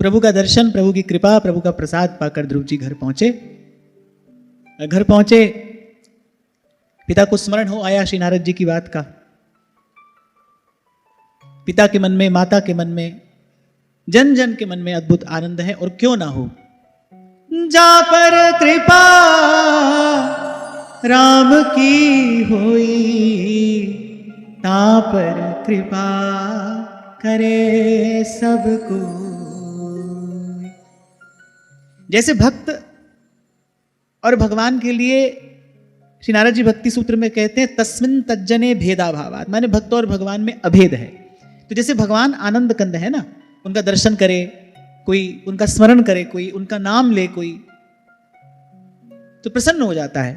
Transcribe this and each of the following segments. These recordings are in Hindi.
प्रभु का दर्शन, प्रभु की कृपा, प्रभु का प्रसाद पाकर ध्रुव जी घर पहुंचे। घर पहुंचे, पिता को स्मरण हो आया श्री नारद जी की बात का। पिता के मन में, माता के मन में, जन जन के मन में अद्भुत आनंद है। और क्यों ना हो, जा पर कृपा राम की होई, ता पर कृपा करे सबको। जैसे भक्त और भगवान के लिए श्री नारद जी भक्ति सूत्र में कहते हैं तस्मिन् तज्जने भेदाभावात्, माने भक्त और भगवान में अभेद है। तो जैसे भगवान आनंद कंद है ना, उनका दर्शन करे कोई, उनका स्मरण करे कोई, उनका नाम ले कोई, तो प्रसन्न हो जाता है,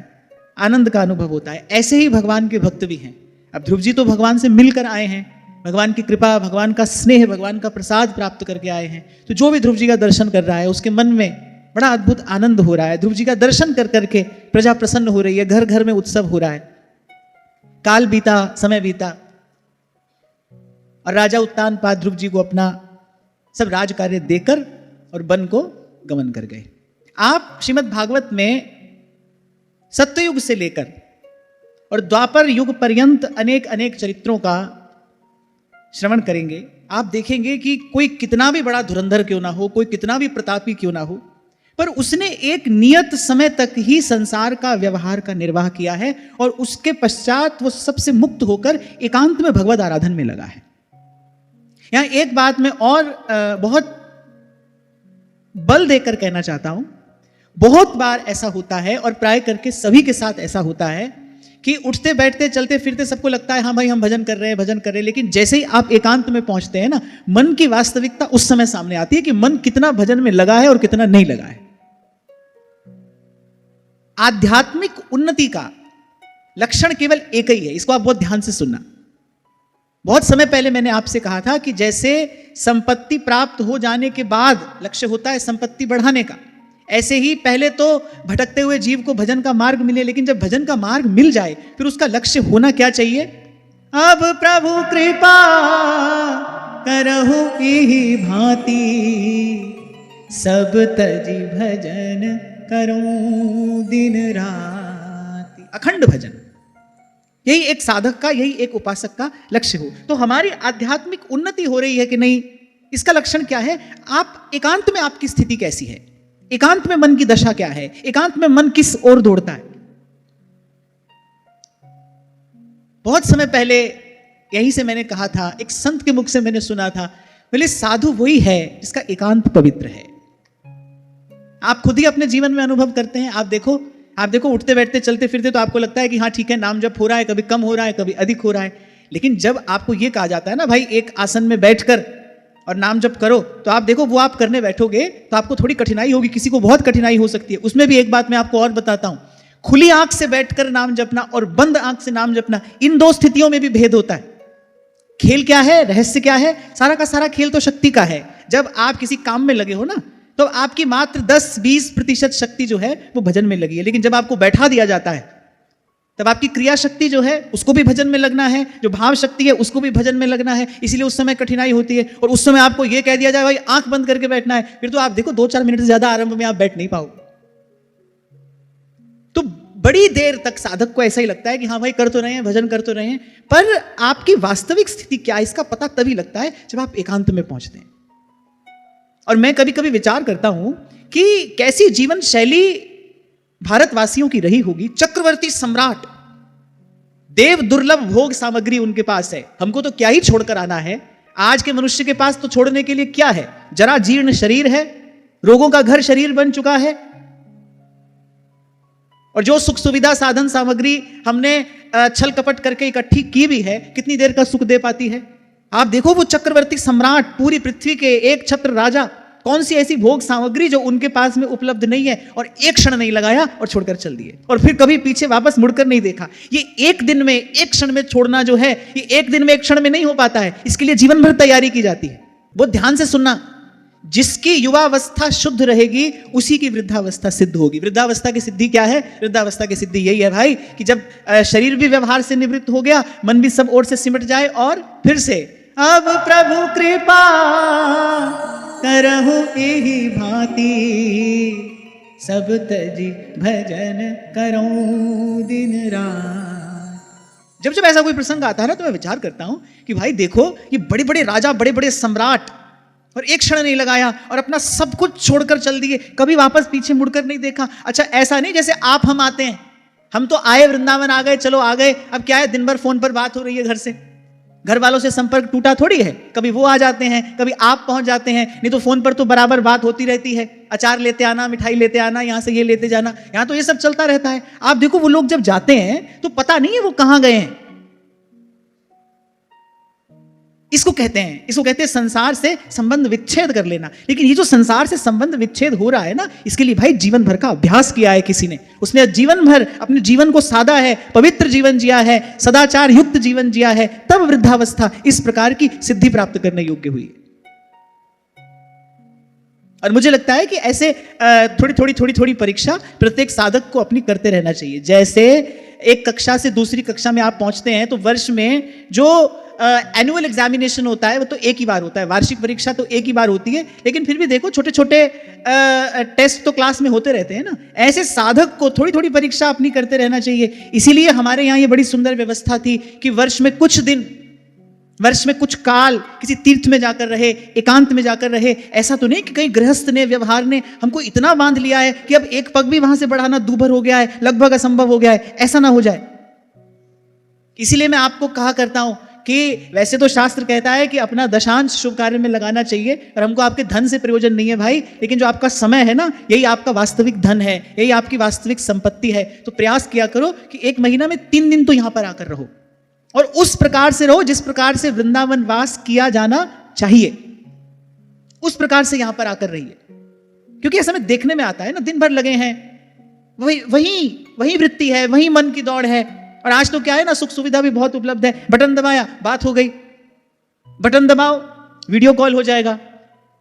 आनंद का अनुभव होता है। ऐसे ही भगवान के भक्त भी हैं। अब ध्रुव जी तो भगवान से मिलकर आए हैं, भगवान की कृपा, भगवान का स्नेह, भगवान का प्रसाद प्राप्त करके आए हैं। तो जो भी ध्रुव जी का दर्शन कर रहा है उसके मन में बड़ा अद्भुत आनंद हो रहा है। ध्रुव जी का दर्शन कर करके प्रजा प्रसन्न हो रही है, घर घर में उत्सव हो रहा है। काल बीता, समय बीता और राजा उत्तानपाद ध्रुव जी को अपना सब राज कार्य देकर और वन को गमन कर गए। आप श्रीमद् भागवत में सत्ययुग से लेकर और द्वापर युग पर्यंत अनेक अनेक चरित्रों का श्रवण करेंगे। आप देखेंगे कि कोई कितना भी बड़ा धुरंधर क्यों ना हो, कोई कितना भी प्रतापी क्यों ना हो, पर उसने एक नियत समय तक ही संसार का व्यवहार का निर्वाह किया है और उसके पश्चात वो सबसे मुक्त होकर एकांत में भगवद आराधन में लगा है। यहां एक बात मैं और बहुत बल देकर कहना चाहता हूं। बहुत बार ऐसा होता है और प्राय करके सभी के साथ ऐसा होता है कि उठते बैठते चलते फिरते सबको लगता है हाँ भाई हम भजन कर रहे हैं, भजन कर रहे हैं, लेकिन जैसे ही आप एकांत में पहुंचते हैं ना, मन की वास्तविकता उस समय सामने आती है कि मन कितना भजन में लगा है और कितना नहीं लगा है। आध्यात्मिक उन्नति का लक्षण केवल एक ही है, इसको आप बहुत ध्यान से सुनना। बहुत समय पहले मैंने आपसे कहा था कि जैसे संपत्ति प्राप्त हो जाने के बाद लक्ष्य होता है संपत्ति बढ़ाने का, ऐसे ही पहले तो भटकते हुए जीव को भजन का मार्ग मिले, लेकिन जब भजन का मार्ग मिल जाए फिर उसका लक्ष्य होना क्या चाहिए? अब प्रभु कृपा करहु इहि भांति, सब तजी भजन करूं दिन राति। अखंड भजन, यही एक साधक का, यही एक उपासक का लक्ष्य हो। तो हमारी आध्यात्मिक उन्नति हो रही है कि नहीं, इसका लक्षण क्या है? आप एकांत में आपकी स्थिति कैसी है, एकांत में मन की दशा क्या है, एकांत में मन किस ओर दौड़ता है। बहुत समय पहले यहीं से मैंने कहा था, एक संत के मुख से मैंने सुना था, बोले साधु वही है जिसका एकांत पवित्र है। आप खुद ही अपने जीवन में अनुभव करते हैं। आप देखो उठते बैठते चलते फिरते तो आपको लगता है कि हाँ ठीक है, नाम जप हो रहा है, कभी कम हो रहा है, कभी अधिक हो रहा है, लेकिन जब आपको यह कहा जाता है ना भाई एक आसन में बैठकर और नाम जप करो, तो आप देखो वो आप करने बैठोगे तो आपको थोड़ी कठिनाई होगी, किसी को बहुत कठिनाई हो सकती है। उसमें भी एक बात मैं आपको और बताता हूं, खुली आंख से बैठकर नाम जपना और बंद आंख से नाम जपना, इन दो स्थितियों में भी भेद होता है। खेल क्या है, रहस्य क्या है? सारा का सारा खेल तो शक्ति का है। जब आप किसी काम में लगे हो ना, तो आपकी मात्र 10-20% शक्ति जो है वो भजन में लगी है, लेकिन जब आपको बैठा दिया जाता है तब आपकी क्रिया शक्ति जो है उसको भी भजन में लगना है, जो भाव शक्ति है उसको भी भजन में लगना है। इसलिए उस समय कठिनाई होती है। और उस समय आपको यह कह दिया जाए भाई आंख बंद करके बैठना है, फिर तो आप देखो 2-4 मिनट से ज्यादा आरंभ में आप बैठ नहीं पाओगे। तो बड़ी देर तक साधक को ऐसा ही लगता है कि हाँ भाई कर तो रहे हैं, भजन कर तो रहे हैं, पर आपकी वास्तविक स्थिति क्या है इसका पता तभी लगता है जब आप एकांत में पहुंचते हैं। और मैं कभी कभी विचार करता हूं कि कैसी जीवन शैली भारतवासियों की रही होगी। चक्रवर्ती सम्राट, देव दुर्लभ भोग सामग्री उनके पास है, हमको तो क्या ही छोड़कर आना है। आज के मनुष्य के पास तो छोड़ने के लिए क्या है? जरा जीर्ण शरीर है, रोगों का घर शरीर बन चुका है, और जो सुख सुविधा साधन सामग्री हमने छल कपट करके इकट्ठी की भी है, कितनी देर का सुख दे पाती है? आप देखो वो चक्रवर्ती सम्राट, पूरी पृथ्वी के एक छत्र राजा, कौन सी ऐसी भोग सामग्री जो उनके पास में उपलब्ध नहीं है, और एक क्षण नहीं लगाया और छोड़कर चल दिए, और फिर कभी पीछे वापस मुड़कर नहीं देखा। ये एक दिन में, एक क्षण में छोड़ना जो है, ये एक दिन में, एक क्षण में नहीं हो पाता है। इसके लिए जीवन भर तैयारी की जाती है। बहुत ध्यान से सुनना, जिसकी युवावस्था शुद्ध रहेगी उसी की वृद्धावस्था सिद्ध होगी। वृद्धावस्था की सिद्धि क्या है? वृद्धावस्था की सिद्धि यही है भाई कि जब शरीर भी व्यवहार से निवृत्त हो गया, मन भी सब ओर से सिमट जाए, और फिर से अब प्रभु कृपा करहु एहि भांति, सब तजी भजन करऊं दिन रात। जब जब ऐसा कोई प्रसंग आता है ना, तो मैं विचार करता हूं कि भाई देखो, ये बड़े बड़े राजा, बड़े बड़े सम्राट, और एक क्षण नहीं लगाया और अपना सब कुछ छोड़कर चल दिए, कभी वापस पीछे मुड़कर नहीं देखा। अच्छा, ऐसा नहीं जैसे आप हम आते हैं, हम तो आए वृंदावन, आ गए, चलो आ गए, अब क्या है, दिन भर फोन पर बात हो रही है, घर से, घर वालों से संपर्क टूटा थोड़ी है, कभी वो आ जाते हैं, कभी आप पहुंच जाते हैं, नहीं तो फोन पर तो बराबर बात होती रहती है, अचार लेते आना, मिठाई लेते आना, यहां से ये लेते जाना, यहां तो ये सब चलता रहता है। आप देखो, वो लोग जब जाते हैं तो पता नहीं है वो कहां गए हैं। इसको कहते हैं संसार से संबंध विच्छेद कर लेना। लेकिन ये जो संसार से संबंध विच्छेद हो रहा है ना, इसके लिए भाई जीवन भर का अभ्यास किया है किसी ने, उसने जीवन भर अपने जीवन को साधा है, पवित्र जीवन जिया है, सदाचार युक्त जीवन जिया है, तब वृद्धावस्था इस प्रकार की सिद्धि प्राप्त करने योग्य हुई। और मुझे लगता है कि ऐसे थोड़ी थोड़ी परीक्षा प्रत्येक साधक को अपनी करते रहना चाहिए। जैसे एक कक्षा से दूसरी कक्षा में आप पहुंचते हैं, तो वर्ष में जो एनुअल एग्जामिनेशन होता है वो तो एक ही बार होता है, वार्षिक परीक्षा तो एक ही बार होती है, लेकिन फिर भी देखो छोटे छोटे टेस्ट तो क्लास में होते रहते हैं ना। ऐसे साधक को थोड़ी थोड़ी परीक्षा अपनी करते रहना चाहिए। इसीलिए हमारे यहाँ ये बड़ी सुंदर व्यवस्था थी कि वर्ष में कुछ दिन, वर्ष में कुछ काल किसी तीर्थ में जाकर रहे, एकांत में जाकर रहे। ऐसा तो नहीं कि कहीं गृहस्थ ने, व्यवहार ने हमको इतना बांध लिया है कि अब एक पग भी वहां से बढ़ाना दूभर हो गया है, लगभग असंभव हो गया है, ऐसा ना हो जाए। इसीलिए मैं आपको कहा करता हूं कि वैसे तो शास्त्र कहता है कि अपना दशांश शुभ कार्य में लगाना चाहिए, और हमको आपके धन से प्रयोजन नहीं है भाई, लेकिन जो आपका समय है ना, यही आपका वास्तविक धन है, यही आपकी वास्तविक संपत्ति है। तो प्रयास किया करो कि एक महीना में 3 दिन तो यहां पर आकर रहो, और उस प्रकार से रहो जिस प्रकार से वृंदावन वास किया जाना चाहिए, उस प्रकार से यहां पर आकर रहिए। क्योंकि ऐसा में देखने में आता है ना, दिन भर लगे हैं, वही वृत्ति है, वही मन की दौड़ है। और आज तो क्या है ना, सुख सुविधा भी बहुत उपलब्ध है, बटन दबाया बात हो गई, बटन दबाओ वीडियो कॉल हो जाएगा।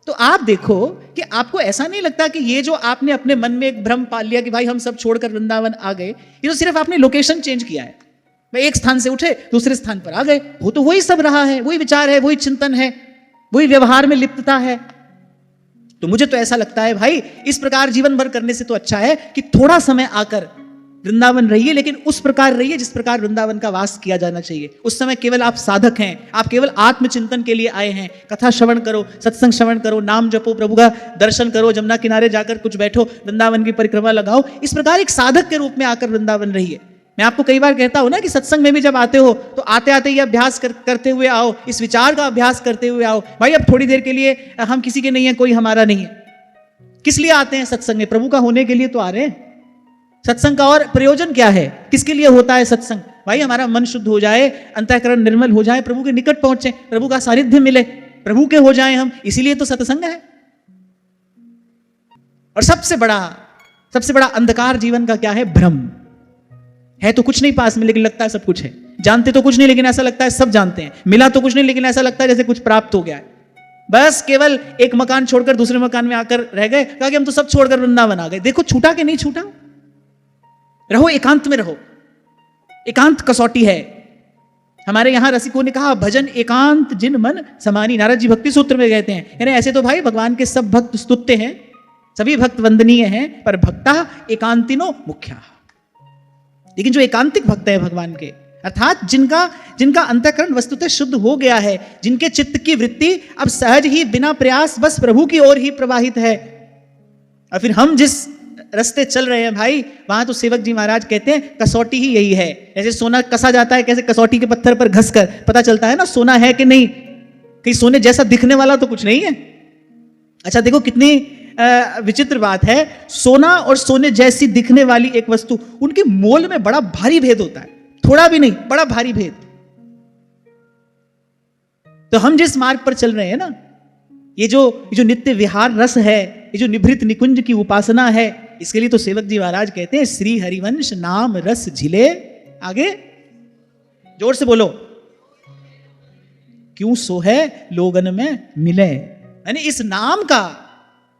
तो आप देखो कि आपको ऐसा नहीं लगता कि ये जो आपने अपने मन में एक भ्रम पाल लिया कि भाई हम सब छोड़कर वृंदावन आ गए, ये तो सिर्फ आपने लोकेशन चेंज किया है। भाई एक स्थान से उठे दूसरे स्थान पर आ गए, वो तो वही सब रहा है, वही विचार है, वही चिंतन है, वही व्यवहार में लिप्तता है। तो मुझे तो ऐसा लगता है भाई, इस प्रकार जीवन भर करने से तो अच्छा है कि थोड़ा समय आकर वृंदावन रहिए, लेकिन उस प्रकार रहिए जिस प्रकार वृंदावन का वास किया जाना चाहिए। उस समय केवल आप साधक हैं, आप केवल आत्मचिंतन के लिए आए हैं। कथा श्रवण करो, सत्संग श्रवण करो, नाम जपो, प्रभु का दर्शन करो, जमुना किनारे जाकर कुछ बैठो, वृंदावन की परिक्रमा लगाओ। इस प्रकार एक साधक के रूप में आकर वृंदावन रहिए। मैं आपको कई बार कहता हूं ना कि सत्संग में भी जब आते हो तो आते आते ये अभ्यास करते हुए आओ, इस विचार का अभ्यास करते हुए आओ। भाई अब थोड़ी देर के लिए हम किसी के नहीं है, कोई हमारा नहीं है। किस लिए आते हैं सत्संग में? प्रभु का होने के लिए तो आ रहे हैं। सत्संग का और प्रयोजन क्या है? किसके लिए होता है सत्संग? भाई हमारा मन शुद्ध हो जाए, अंतःकरण निर्मल हो जाए, प्रभु के निकट पहुंचे, प्रभु का सानिध्य मिले, प्रभु के हो जाए हम, इसीलिए तो सत्संग है। और सबसे बड़ा अंधकार जीवन का क्या है? भ्रम है। तो कुछ नहीं पास में, लेकिन लगता है सब कुछ है। जानते तो कुछ नहीं, लेकिन ऐसा लगता है सब जानते हैं। मिला तो कुछ नहीं, लेकिन ऐसा लगता है जैसे कुछ प्राप्त हो गया है। बस केवल एक मकान छोड़कर दूसरे मकान में आकर रह गए, कहा कि हम तो सब छोड़कर वृंदावन आ गए। देखो छूटा कि नहीं छूटा? रहो, एकांत में रहो। एकांत कसौटी है। हमारे यहां रसिकों ने कहा, भजन एकांत जिन मन समानी। नारद जी भक्ति सूत्र में कहते हैं, यानी ऐसे तो भाई भगवान के सब भक्त स्तुत्य हैं, सभी भक्त वंदनीय हैं, पर भक्ता एकांतिनो मुख्या। लेकिन जो एकांतिक भक्त है भगवान के, अर्थात जिनका अंतःकरण वस्तुतः शुद्ध हो गया है, जिनके चित्त की वृत्ति अब सहज ही बिना प्रयास बस प्रभु की ओर ही प्रवाहित है। और फिर हम जिस रास्ते चल रहे हैं भाई, वहां तो सेवक जी महाराज कहते हैं कसौटी ही यही है। जैसे सोना कसा जाता है, कैसे कसौटी के पत्थर पर घसकर पता चलता है ना सोना है कि नहीं। कहीं सोने जैसा दिखने वाला तो कुछ नहीं है। अच्छा देखो कितनी विचित्र बात है, सोना और सोने जैसी दिखने वाली एक वस्तु, उनके मोल में बड़ा भारी भेद होता है, थोड़ा भी नहीं, बड़ा भारी भेद। तो हम जिस मार्ग पर चल रहे हैं ना, ये जो नित्य विहार रस है, ये जो निभृत निकुंज की उपासना है, इसके लिए तो सेवक जी महाराज कहते हैं, श्री हरिवंश नाम रस झिले। आगे जोर से बोलो, क्यों सो है लोगन में मिले। यानी इस नाम का,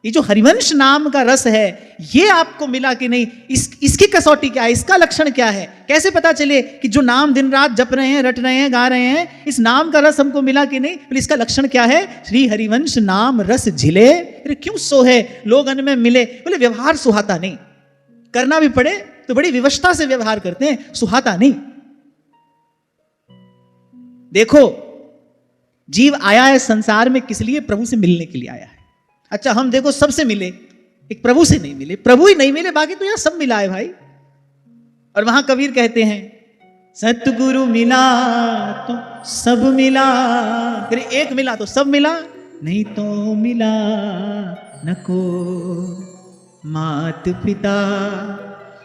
ये जो हरिवंश नाम का रस है, ये आपको मिला कि नहीं, इसकी कसौटी क्या है, इसका लक्षण क्या है, कैसे पता चले कि जो नाम दिन रात जप रहे हैं, रट रहे हैं, गा रहे हैं, इस नाम का रस हमको मिला कि नहीं, बोले इसका लक्षण क्या है, श्री हरिवंश नाम रस झिले, अरे क्यों सो है लोग अन में मिले। बोले व्यवहार सुहाता नहीं, करना भी पड़े तो बड़ी विवशता से व्यवहार करते हैं, सुहाता नहीं। देखो जीव आया है संसार में किस लिए, प्रभु से मिलने के लिए आया है। अच्छा हम देखो सबसे मिले, एक प्रभु से नहीं मिले, प्रभु ही नहीं मिले, बाकी तो यहां सब मिला है भाई। और वहां कबीर कहते हैं सतगुरु मिला तो सब मिला, फिर एक मिला तो सब मिला, नहीं तो मिला न को मात पिता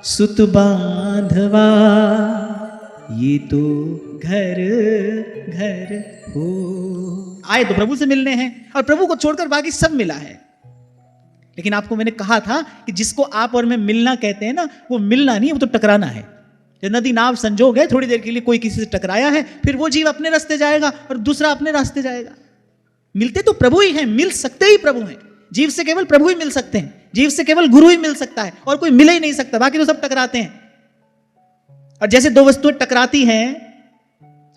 सुत बांधवा, ये तो घर घर हो। आए तो प्रभु से मिलने हैं और प्रभु को छोड़कर बाकी सब मिला है। लेकिन आपको मैंने कहा था कि जिसको आप और मैं मिलना कहते हैं ना, वो मिलना नहीं, वो तो टकराना है। जब नदी नाव संजोग है, थोड़ी देर के लिए कोई किसी से टकराया है, फिर वो जीव अपने रास्ते जाएगा और दूसरा अपने रास्ते जाएगा। मिलते तो प्रभु ही हैं, मिल सकते ही प्रभु हैं। जीव से केवल प्रभु ही मिल सकते हैं, जीव से केवल गुरु ही मिल सकता है, और कोई मिल ही नहीं सकता, बाकी तो सब टकराते हैं। और जैसे दो वस्तुएं टकराती हैं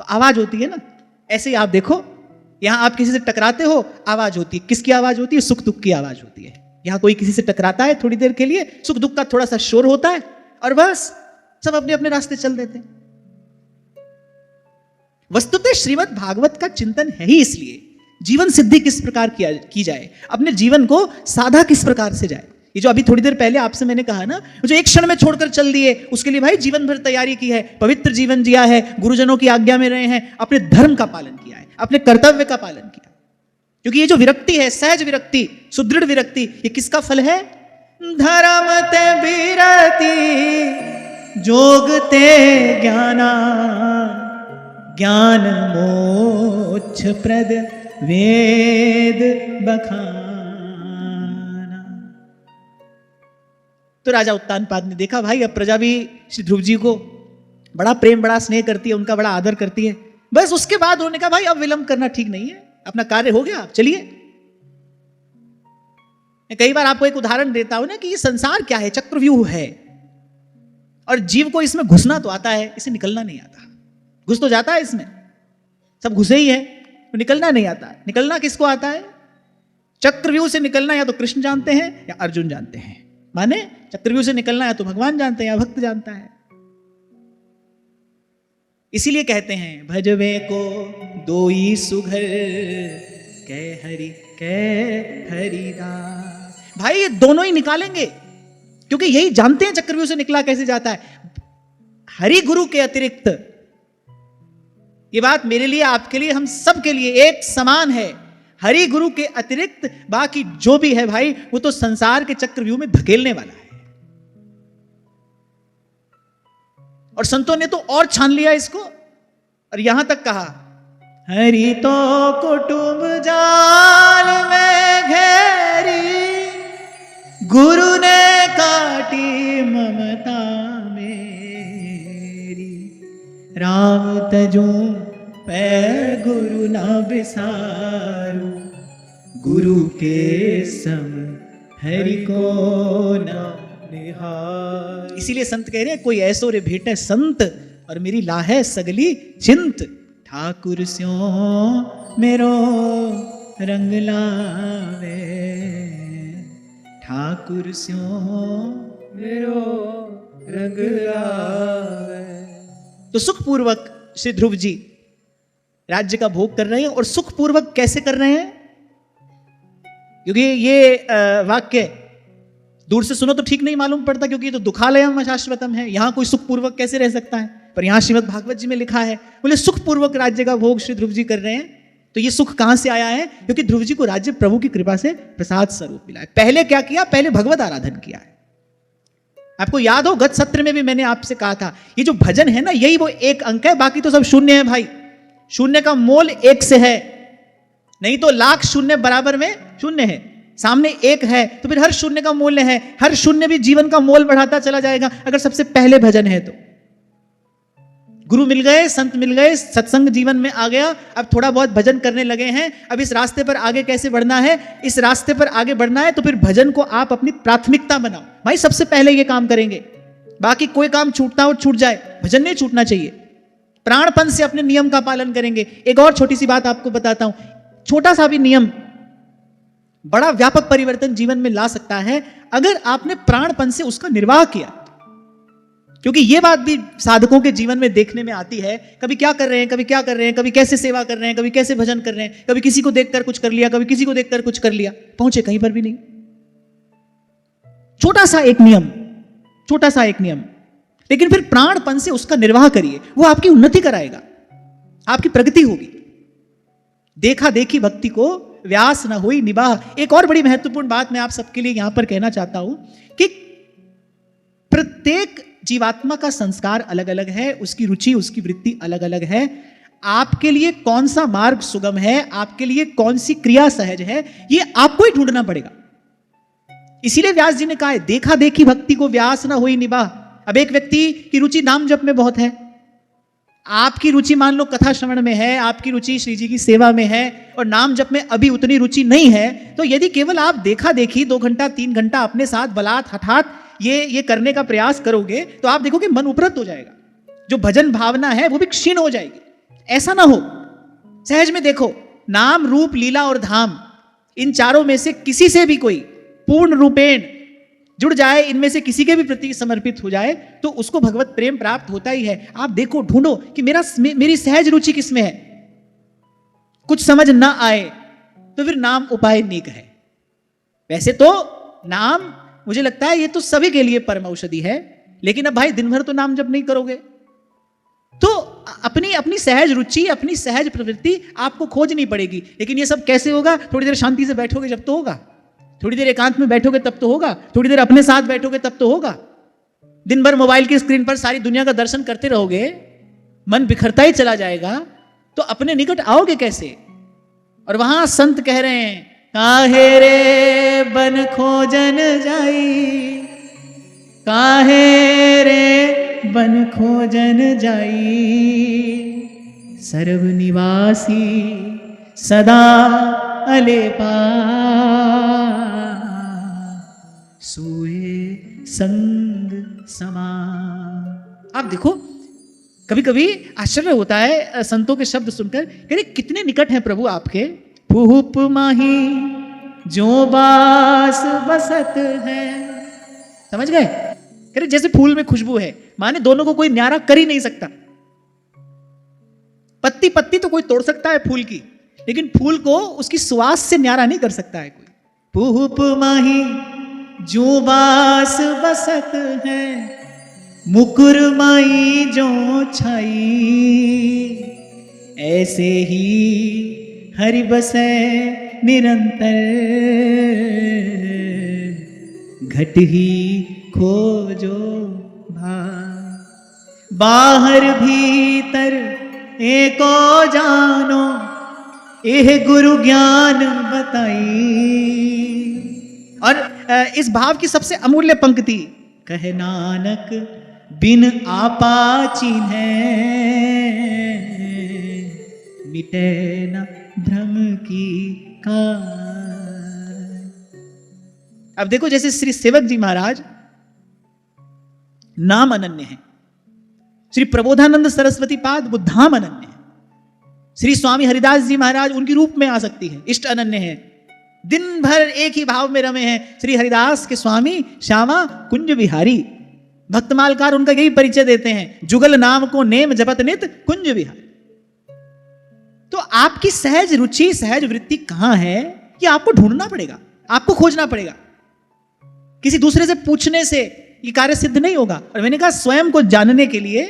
तो आवाज होती है ना, ऐसे ही आप देखो यहां आप किसी से टकराते हो, आवाज होती है। किसकी आवाज होती है? सुख दुख की आवाज होती है। यहां कोई किसी से टकराता है, थोड़ी देर के लिए सुख दुख का थोड़ा सा शोर होता है और बस सब अपने अपने रास्ते चल देते हैं। वस्तुतः श्रीमद् भागवत का चिंतन है ही इसलिए जीवन सिद्धि किस प्रकार की जाए, अपने जीवन को साधा किस प्रकार से जाए। ये जो अभी थोड़ी देर पहले आपसे मैंने कहा ना, जो एक क्षण में छोड़कर चल दिए, उसके लिए भाई जीवन भर तैयारी की है, पवित्र जीवन जिया है, गुरुजनों की आज्ञा में रहे हैं, अपने धर्म का पालन किया है, अपने कर्तव्य का पालन किया। क्योंकि ये जो विरक्ति है, सहज विरक्ति, सुदृढ़ विरक्ति, ये किसका फल है? धर्म ते विरति जोगते ज्ञाना, ज्ञान मोक्ष प्रद वेद बखाना। तो राजा उत्तानपाद ने देखा भाई अब प्रजा भी श्री ध्रुव जी को बड़ा प्रेम बड़ा स्नेह करती है, उनका बड़ा आदर करती है। बस उसके बाद उन्होंने कहा भाई अब विलंब करना ठीक नहीं है, अपना कार्य हो गया, आप चलिए। कई बार आपको एक उदाहरण देता हूं ना कि ये संसार क्या है, चक्रव्यूह है, और जीव को इसमें घुसना तो आता है, इसे निकलना नहीं आता। घुस तो जाता है इसमें, सब घुसे ही है, तो निकलना नहीं आता। निकलना किसको आता है? चक्रव्यूह से निकलना या तो कृष्ण जानते हैं या अर्जुन जानते हैं। माने चक्रव्यूह से निकलना या तो भगवान जानते हैं या भक्त जानता है। इसीलिए कहते हैं भजवे को दोई सुघर कै हरिदास। भाई ये दोनों ही निकालेंगे, क्योंकि यही जानते हैं चक्रव्यूह से निकला कैसे जाता है। हरि गुरु के अतिरिक्त, ये बात मेरे लिए, आपके लिए, हम सब के लिए एक समान है। हरि गुरु के अतिरिक्त बाकी जो भी है भाई, वो तो संसार के चक्रव्यूह में धकेलने वाला है। और संतों ने तो और छान लिया इसको, और यहां तक कहा हरि तो कुटुंब जाल में घेरी, गुरु ने काटी ममता मेरी, राम तजू पै गुरु ना बिसारू, गुरु के सम हरि को ना निहार। इसीलिए संत कह रहे हैं कोई ऐसो रे भेटे संत, और मेरी लाहे सगली चिंत, ठाकुर स्यों मेरो रंग लावे, ठाकुर स्यों मेरो रंग लावे। तो सुखपूर्वक श्री ध्रुव जी राज्य का भोग कर रहे हैं, और सुखपूर्वक कैसे कर रहे हैं? क्योंकि ये वाक्य दूर से सुनो तो ठीक नहीं मालूम पड़ता, क्योंकि ये तो दुखालयम अशाश्वतम है, यहां कोई सुखपूर्वक कैसे रह सकता है। पर यहां श्रीमद् भागवत जी में लिखा है, बोले सुखपूर्वक राज्य का भोग श्री ध्रुव जी कर रहे हैं। तो ये सुख कहां से आया है? क्योंकि ध्रुव जी को राज्य प्रभु की कृपा से प्रसाद स्वरूप मिला है। पहले क्या किया? पहले भगवत आराधन किया है। आपको याद हो गत सत्र में भी मैंने आपसे कहा था, ये जो भजन है ना, यही वो एक अंक है, बाकी तो सब शून्य है भाई। शून्य का मोल एक से है, नहीं तो लाख शून्य बराबर में शून्य है, सामने एक है तो फिर हर शून्य का मूल्य है। हर शून्य भी जीवन का मोल बढ़ाता चला जाएगा अगर सबसे पहले भजन है तो। गुरु मिल गए, संत मिल गए, सत्संग जीवन में आ गया, अब थोड़ा बहुत भजन करने लगे हैं, अब इस रास्ते पर आगे कैसे बढ़ना है, इस रास्ते पर आगे बढ़ना है तो फिर भजन को आप अपनी प्राथमिकता बनाओ। भाई सबसे पहले ये काम करेंगे, बाकी कोई काम छूटता हो छूट जाए, भजन नहीं छूटना चाहिए। प्राणपन से अपने नियम का पालन करेंगे। एक और छोटी सी बात आपको बताता हूं, छोटा सा भी नियम बड़ा व्यापक परिवर्तन जीवन में ला सकता है अगर आपने प्राणपन से उसका निर्वाह किया। क्योंकि यह बात भी साधकों के जीवन में देखने में आती है, कभी क्या कर रहे हैं, कभी क्या कर रहे हैं, कभी कैसे सेवा कर रहे हैं, कभी कैसे भजन कर रहे हैं, कभी किसी को देखकर कुछ कर लिया, कभी किसी को देखकर कुछ कर लिया, पहुंचे कहीं पर भी नहीं। छोटा सा एक नियम, छोटा सा एक नियम, लेकिन फिर प्राणपन से उसका निर्वाह करिए, वो आपकी उन्नति कराएगा, आपकी प्रगति होगी। देखा देखी भक्ति को व्यास न होई निबाह। एक और बड़ी महत्वपूर्ण बात मैं आप सबके लिए यहां पर कहना चाहता हूं कि प्रत्येक जीवात्मा का संस्कार अलग अलग है, उसकी रुचि, उसकी वृत्ति अलग अलग है। आपके लिए कौन सा मार्ग सुगम है, आपके लिए कौन सी क्रिया सहज है, ये आपको ही ढूंढना पड़ेगा। इसीलिए व्यास जी ने कहा है, देखा देखी भक्ति को व्यास न होई निबाह। अब एक व्यक्ति की रुचि नाम जप में बहुत है, आपकी रुचि मान लो कथा श्रवण में है, आपकी रुचि श्री जी की सेवा में है और नाम जप में अभी उतनी रुचि नहीं है, तो यदि केवल आप देखा देखी 2 घंटा 3 घंटा अपने साथ बलात् हठात ये करने का प्रयास करोगे तो आप देखोगे मन उपरत हो जाएगा, जो भजन भावना है वो भी क्षीण हो जाएगी। ऐसा ना हो, सहज में देखो, नाम रूप लीला और धाम, इन चारों में से किसी से भी कोई पूर्ण रूपेण जुड़ जाए, इनमें से किसी के भी प्रति समर्पित हो जाए तो उसको भगवत प्रेम प्राप्त होता ही है। आप देखो, ढूंढो कि मेरी सहज रुचि किसमें है। कुछ समझ ना आए तो फिर नाम उपाय नीक है। वैसे तो नाम मुझे लगता है ये तो सभी के लिए परम औषधि है, लेकिन अब भाई दिन भर तो नाम जप नहीं करोगे तो अपनी सहज रुचि, अपनी सहज प्रवृत्ति आपको खोजनी पड़ेगी। लेकिन ये सब कैसे होगा? थोड़ी देर शांति से बैठोगे जब तो होगा, थोड़ी देर एकांत में बैठोगे तब तो होगा, थोड़ी देर अपने साथ बैठोगे तब तो होगा। दिन भर मोबाइल की स्क्रीन पर सारी दुनिया का दर्शन करते रहोगे, मन बिखरता ही चला जाएगा, तो अपने निकट आओगे कैसे? और वहां संत कह रहे हैं, काहे रे बन खोजन जाई, काहे रे बन खोजन जाई, सर्व निवासी सदा अलेपा, सोए संग समा। आप देखो, कभी कभी आश्चर्य होता है संतों के शब्द सुनकर, कह रहे कितने निकट हैं प्रभु आपके। फूप माही जो बास बसत है, समझ गए? कह रहे जैसे फूल में खुशबू है, माने दोनों को कोई न्यारा कर ही नहीं सकता। पत्ती पत्ती तो कोई तोड़ सकता है फूल की, लेकिन फूल को उसकी सुवास से न्यारा नहीं कर सकता है कोई। फूप माही जो बास बसत है, मुकुर माई जो छाई, ऐसे ही हरि बसै निरंतर, घट ही खोजो भाई, बाहर भीतर एको जानो, एह गुरु ज्ञान बताई। और इस भाव की सबसे अमूल्य पंक्ति, कहे नानक बिन आपा चिन्है, मिटे न भ्रम की कार। अब देखो, जैसे श्री सेवक जी महाराज नाम अनन्य है, श्री प्रबोधानंद सरस्वती पाद वो धाम अनन्य है, श्री स्वामी हरिदास जी महाराज उनकी रूप में आ सकती है, इष्ट अनन्य है, दिन भर एक ही भाव में रमे हैं। श्री हरिदास के स्वामी श्यामा कुंज विहारी, भक्तमालकार उनका यही परिचय देते हैं, जुगल नाम को नेम जपत नित कुंज विहारी। तो आपकी सहज रुचि, सहज वृत्ति कहां है, ये आपको ढूंढना पड़ेगा, आपको खोजना पड़ेगा। किसी दूसरे से पूछने से ये कार्य सिद्ध नहीं होगा। और मैंने कहा स्वयं को जानने के लिए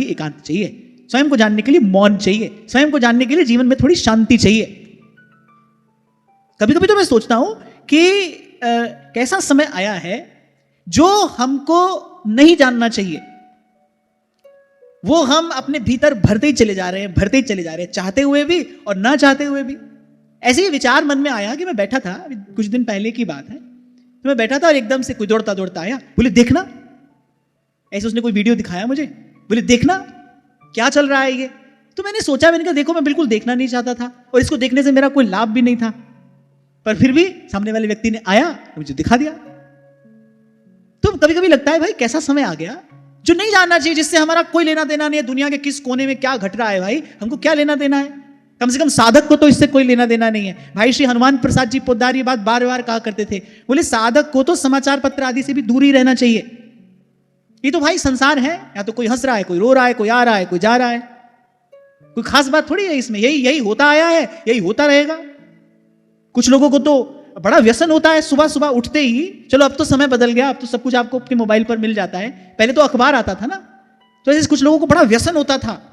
एकांत चाहिए, स्वयं को जानने के लिए मौन चाहिए, स्वयं को जानने के लिए जीवन में थोड़ी शांति चाहिए। कभी कभी तो मैं सोचता हूं कि कैसा समय आया है जो हमको नहीं जानना चाहिए, वो हम अपने भीतर भरते ही चले जा रहे हैं, चाहते हुए भी और ना चाहते हुए भी। ऐसे ही विचार मन में आया कि मैं बैठा था, कुछ दिन पहले की बात है, तो मैं बैठा था और एकदम से कोई दौड़ता दौड़ता आया, बोले देखना, ऐसे उसने कोई वीडियो दिखाया मुझे, बोले देखना क्या चल रहा है ये। तो मैंने सोचा, मैंने कहा देखो मैं बिल्कुल देखना नहीं चाहता था और इसको देखने से मेरा कोई लाभ भी नहीं था, पर फिर भी सामने वाले व्यक्ति ने आया तो मुझे दिखा दिया। तो कभी कभी लगता है भाई कैसा समय आ गया जो नहीं जानना चाहिए, जिससे हमारा कोई लेना देना नहीं है। दुनिया के किस कोने में क्या घट रहा है भाई, हमको क्या लेना देना है। कम से कम साधक को तो इससे कोई लेना देना नहीं है। भाई श्री हनुमान प्रसाद जी पोद्दार ये बात बार बार कहा करते थे, बोले साधक को तो समाचार पत्र आदि से भी दूर ही रहना चाहिए। ये तो भाई संसार है, या तो कोई हंस रहा है, कोई रो रहा है, कोई आ रहा है, कोई जा रहा है, कोई खास बात थोड़ी है इसमें। यही होता आया है, यही होता रहेगा। कुछ लोगों को तो बड़ा व्यसन होता है, सुबह सुबह उठते ही, चलो अब तो समय बदल गया, अब तो सब कुछ आपको अपने मोबाइल पर मिल जाता है, पहले तो अखबार आता था ना, तो ऐसे कुछ लोगों को बड़ा व्यसन होता था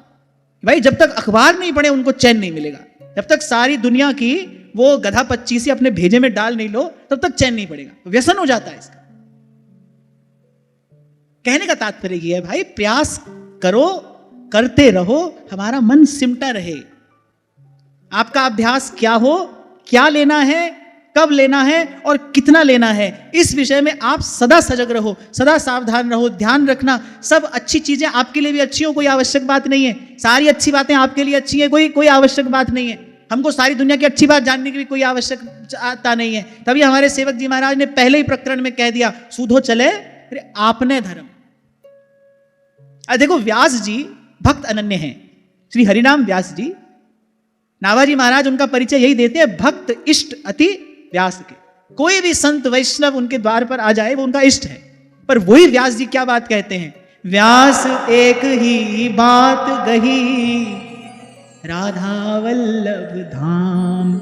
भाई जब तक अखबार नहीं पढ़े उनको चैन नहीं मिलेगा, जब तक सारी दुनिया की वो गधा 25 अपने भेजे में डाल नहीं लो तब तक चैन नहीं पड़ेगा, व्यसन हो जाता है इसका। कहने का तात्पर्य यह है भाई प्रयास करो, करते रहो, हमारा मन सिमटा रहे। आपका अभ्यास क्या हो, क्या लेना है, कब लेना है और कितना लेना है, इस विषय में आप सदा सजग रहो, सदा सावधान रहो। ध्यान रखना सब अच्छी चीजें आपके लिए भी अच्छी हो, कोई आवश्यक बात नहीं है। सारी अच्छी बातें आपके लिए अच्छी है, कोई आवश्यक बात नहीं है। हमको सारी दुनिया की अच्छी बात जानने की भी कोई आवश्यकता नहीं है। तभी हमारे सेवक जी महाराज ने पहले ही प्रकरण में कह दिया, सूधो चले आपने धर्म। देखो व्यास जी भक्त अनन्य हैं, श्री हरिनाम व्यास जी। नाभाजी महाराज उनका परिचय यही देते हैं, भक्त इष्ट अति व्यास के। कोई भी संत वैष्णव उनके द्वार पर आ जाए वो उनका इष्ट है। पर वही व्यास जी क्या बात कहते हैं, व्यास एक ही बात गही राधा वल्लभ धाम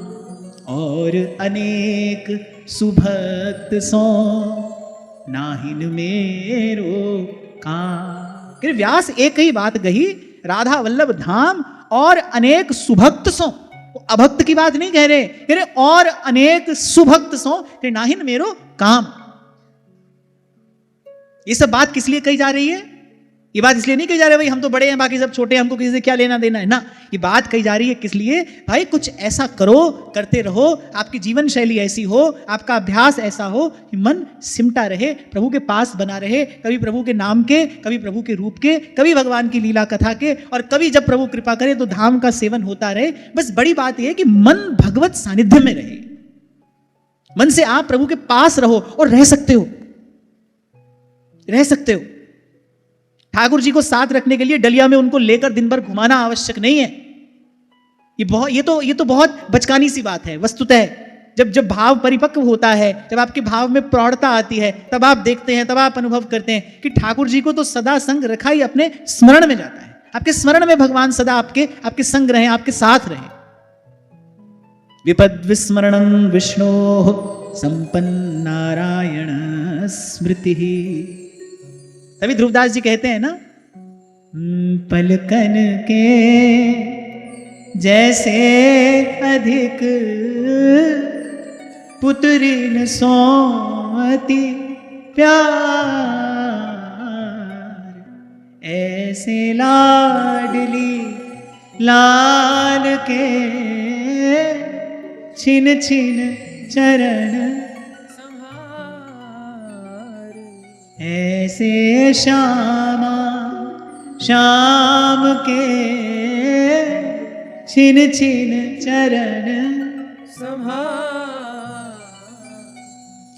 और अनेक सुभक्त सो नाहिन मेरो काम। व्यास एक ही बात गही राधा वल्लभ धाम और अनेक सुभक्त सो, अभक्त की बात नहीं कह रहे, और अनेक सुभक्त सो नाहिन मेरो काम। ये सब बात किस लिए कही जा रही है? ये बात इसलिए नहीं कही जा रही भाई हम तो बड़े हैं बाकी सब छोटे हैं, हमको किसी से क्या लेना देना है ना। ये बात कही जा रही है किस लिए, भाई कुछ ऐसा करो, करते रहो, आपकी जीवन शैली ऐसी हो, आपका अभ्यास ऐसा हो कि मन सिमटा रहे, प्रभु के पास बना रहे, कभी प्रभु के नाम के, कभी प्रभु के रूप के, कभी भगवान की लीला कथा के, और कभी जब प्रभु कृपा करे तो धाम का सेवन होता रहे। बस बड़ी बात यह है कि मन भगवत सानिध्य में रहे, मन से आप प्रभु के पास रहो और रह सकते हो, रह सकते हो। ठाकुर जी को साथ रखने के लिए डलिया में उनको लेकर दिन भर घुमाना आवश्यक नहीं है। ये तो बहुत बचकानी सी बात है। वस्तुतः जब भाव परिपक्व होता है, जब आपके भाव में प्रौढ़ता आती है, तब आप देखते हैं, तब आप अनुभव करते हैं कि ठाकुर जी को तो सदा संग रखा ही अपने स्मरण में जाता है। आपके स्मरण में भगवान सदा आपके संग रहे, आपके साथ रहे। विपद विस्मरणं विष्णो संपन्न नारायण स्मृति। तभी ध्रुवदास जी कहते हैं ना, पलकन के जैसे अधिक पुत्रिन सोती प्यार, ऐसे लाडली लाल के छिन छिन चरण, ऐसे श्यामा श्याम के छिन छिन चरण संभार।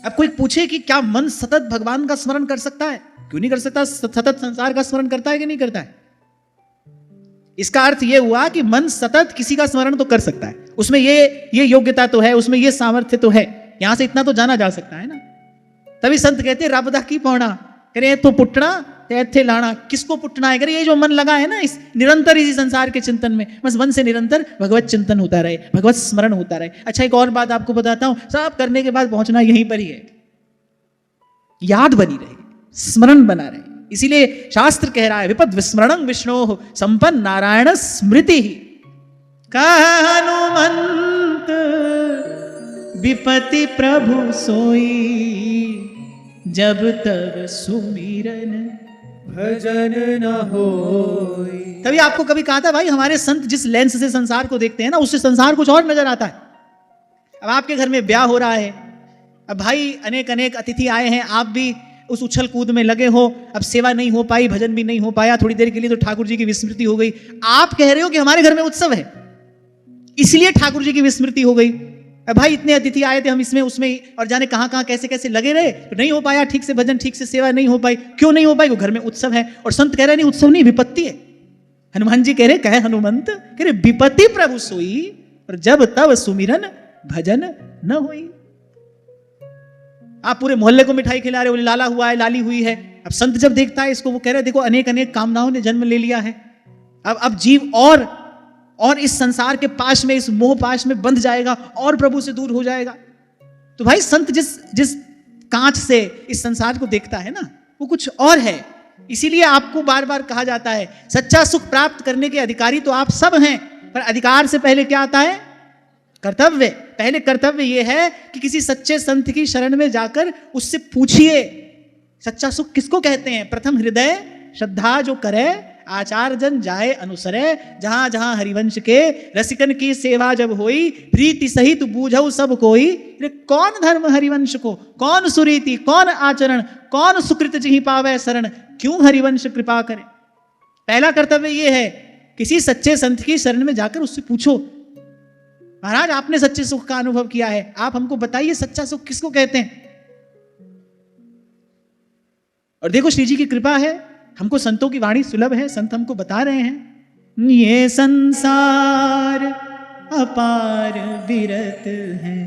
अब कोई पूछे कि क्या मन सतत भगवान का स्मरण कर सकता है? क्यों नहीं कर सकता? सतत संसार का स्मरण करता है कि नहीं करता है? इसका अर्थ यह हुआ कि मन सतत किसी का स्मरण तो कर सकता है, उसमें ये योग्यता तो है, उसमें ये सामर्थ्य तो है, यहां से इतना तो जाना जा सकता है ना। तभी संत कहते हैं रब दा की पौना, करे तो पुटना थे लाना। किसको पुटना है? करे ये जो मन लगा है ना इस निरंतर इसी संसार के चिंतन में, बस मन से निरंतर भगवत चिंतन होता रहे, भगवत स्मरण होता रहे। अच्छा एक और बात आपको बताता हूं, सब करने के बाद पहुंचना यहीं पर ही है, याद बनी रहे, स्मरण बना रहे। इसीलिए शास्त्र कह रहा है विपद विस्मरणं विष्णो संपन्न नारायण स्मृति। हनुमंत विपति प्रभु सोई, जब तब सुमिरन भजन न होई। तभी आपको कभी कहा था भाई हमारे संत जिस लेंस से संसार को देखते हैं ना, उससे संसार कुछ और नजर आता है। अब आपके घर में ब्याह हो रहा है, अब भाई अनेक अतिथि आए हैं, आप भी उस उछल कूद में लगे हो, अब सेवा नहीं हो पाई, भजन भी नहीं हो पाया, थोड़ी देर के लिए तो ठाकुर जी की विस्मृति हो गई। आप कह रहे हो कि हमारे घर में उत्सव है इसलिए ठाकुर जी की विस्मृति हो गई। भाई इतने अतिथि आए थे, हम इसमें उसमें और जाने कहां कहां कैसे कैसे लगे रहे, तो नहीं हो पाया ठीक से भजन, ठीक से सेवा नहीं हो पाई। क्यों नहीं हो पाई? वो घर में उत्सव है। और संत कह रहे नहीं उत्सव नहीं, विपत्ति है। हनुमान जी कह रहे, कहे हनुमंत, कह रहे विपत्ति प्रभु सोई, और जब तब सुमिरन भजन न होई। आप पूरे मोहल्ले को मिठाई खिला रहे हो, लाला हुआ है, लाली हुई है। अब संत जब देखता है इसको, वो कह रहे देखो अनेक अनेक कामनाओं ने जन्म ले लिया है। अब जीव और इस संसार के पाश में, इस मोह पाश में बंध जाएगा और प्रभु से दूर हो जाएगा। तो भाई संत जिस कांच से इस संसार को देखता है ना, वो कुछ और है। इसीलिए आपको बार बार कहा जाता है सच्चा सुख प्राप्त करने के अधिकारी तो आप सब हैं, पर अधिकार से पहले क्या आता है? कर्तव्य। पहले कर्तव्य यह है कि किसी सच्चे संत की शरण में जाकर उससे पूछिए सच्चा सुख किसको कहते हैं। प्रथम हृदय श्रद्धा जो करे, आचार जन जाए अनुसरे, जहां जहां हरिवंश के रसिकन की सेवा जब होई, प्रीति सहित बूझऊ सब कोई। कौन धर्म हरिवंश को, कौन सुरीति, कौन आचरण, कौन सुकृत जिहि पावे शरण, क्यों हरिवंश कृपा करे। पहला कर्तव्य यह है, किसी सच्चे संत की शरण में जाकर उससे पूछो, महाराज आपने सच्चे सुख का अनुभव किया है, आप हमको बताइए सच्चा सुख किसको कहते हैं। और देखो श्री जी की कृपा है, हमको संतों की वाणी सुलभ है, संत हमको बता रहे हैं ये संसार अपार विरत है,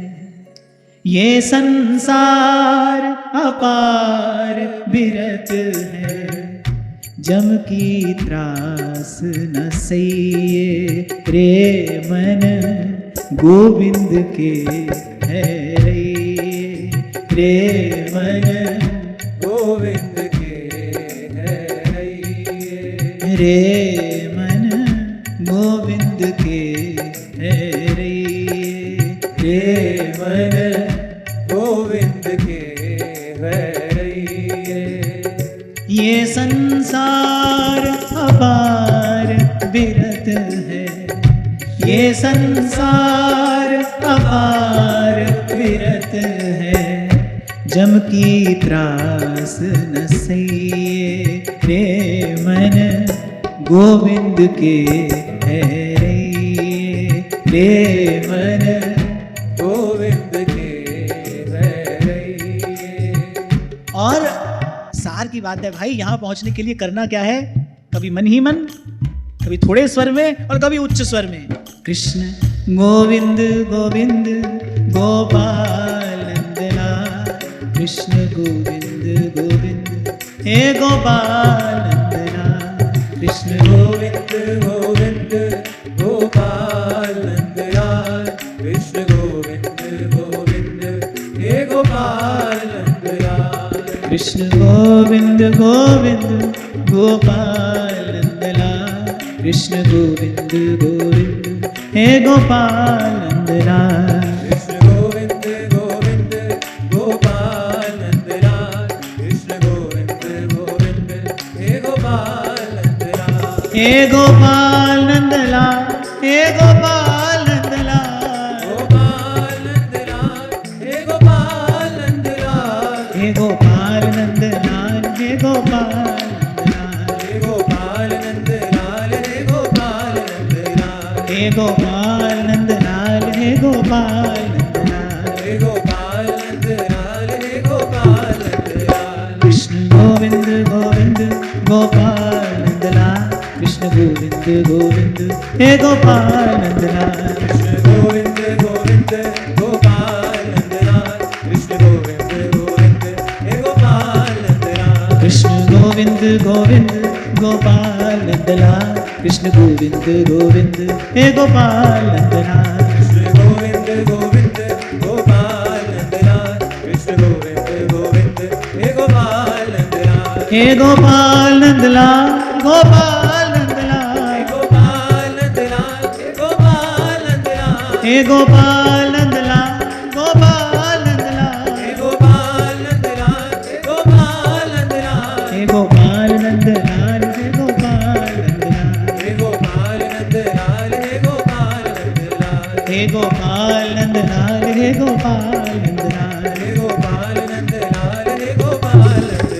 ये संसार अपार विरत है, जम की त्रास न सहिए रे मन, गोविंद के है रे मन, गोविंद रे मन, गोविंद के है रे मन, गोविंद के है। ये संसार अपार विरत है, ये संसार अपार विरत है, जम की त्रास न सहिए रे मन, गोविंद के है रे मन, गोविंद के है। और सार की बात है भाई, यहां पहुंचने के लिए करना क्या है? कभी मन ही मन, कभी थोड़े स्वर में और कभी उच्च स्वर में। कृष्ण गोविंद गोविंद गोपाल नंदना, कृष्ण गोविंद गोविंद हे गोपाल नंदना, कृष्ण गोविंद गोविंद गोपाल नंदना, कृष्ण गोविंद गोविंद हे गोपाल नंदना, कृष्ण गोविंद गोविंद गोपाल नंदना, कृष्ण गोविंद गोविंद हे गोपाल नंदना, कृष्ण गोविंद गोविंद गोपाल नंदना, कृष्ण गोविंद गोविंद हे गोपाल नंदना, हे गोपाल नंदना, हे गोपाल नंदना, गोपाल नंदना, हे गोपाल नंदना, हे गोपाल नंदना, हे गोपाल हे गोपाल नंदलाल, हे गोपाल नंदलाल, हे गोपाल नंदलाल, हे गोपाल नंदलाल, कृष्ण गोविंद गोविंद गोपाल नंदलाल, कृष्ण गोविंद गोविंद हे गोपाल नंदलाल, कृष्ण गोविंद गोविंद गोपाल नंदलाल, कृष्ण गोविंद गोविंद हे गोपाल नंदलाल, कृष्ण गोविंद गोविंद गोपाल नंदलाल, कृष्ण गोविंद गोविंद हे गोपाल नंदलाल, कृष्ण गोविंद गोविंद गोपाल नंदलाल, कृष्ण गोविंद गोविंद हे गोपाल नंदलाल, हे गोपाल नंदलाल, गोपाल नंदलाल, गोपाल नंदलाल, गोपाल नंदलाल, हे गोपाल नंदलाल, गोपाल नंदलाल, हे गोपाल नंदलाल, गोपाल नंदलाल, हे गोपाल नंदलाल, हे गोपाल नंदलाल, हे गोपाल नंदलाल, हे गोपाल नंदलाल, हे गोपाल नंदलाल, हे गोपाल नंदलाल, हे गोपाल नंदलाल, हे गोपाल नंदलाल।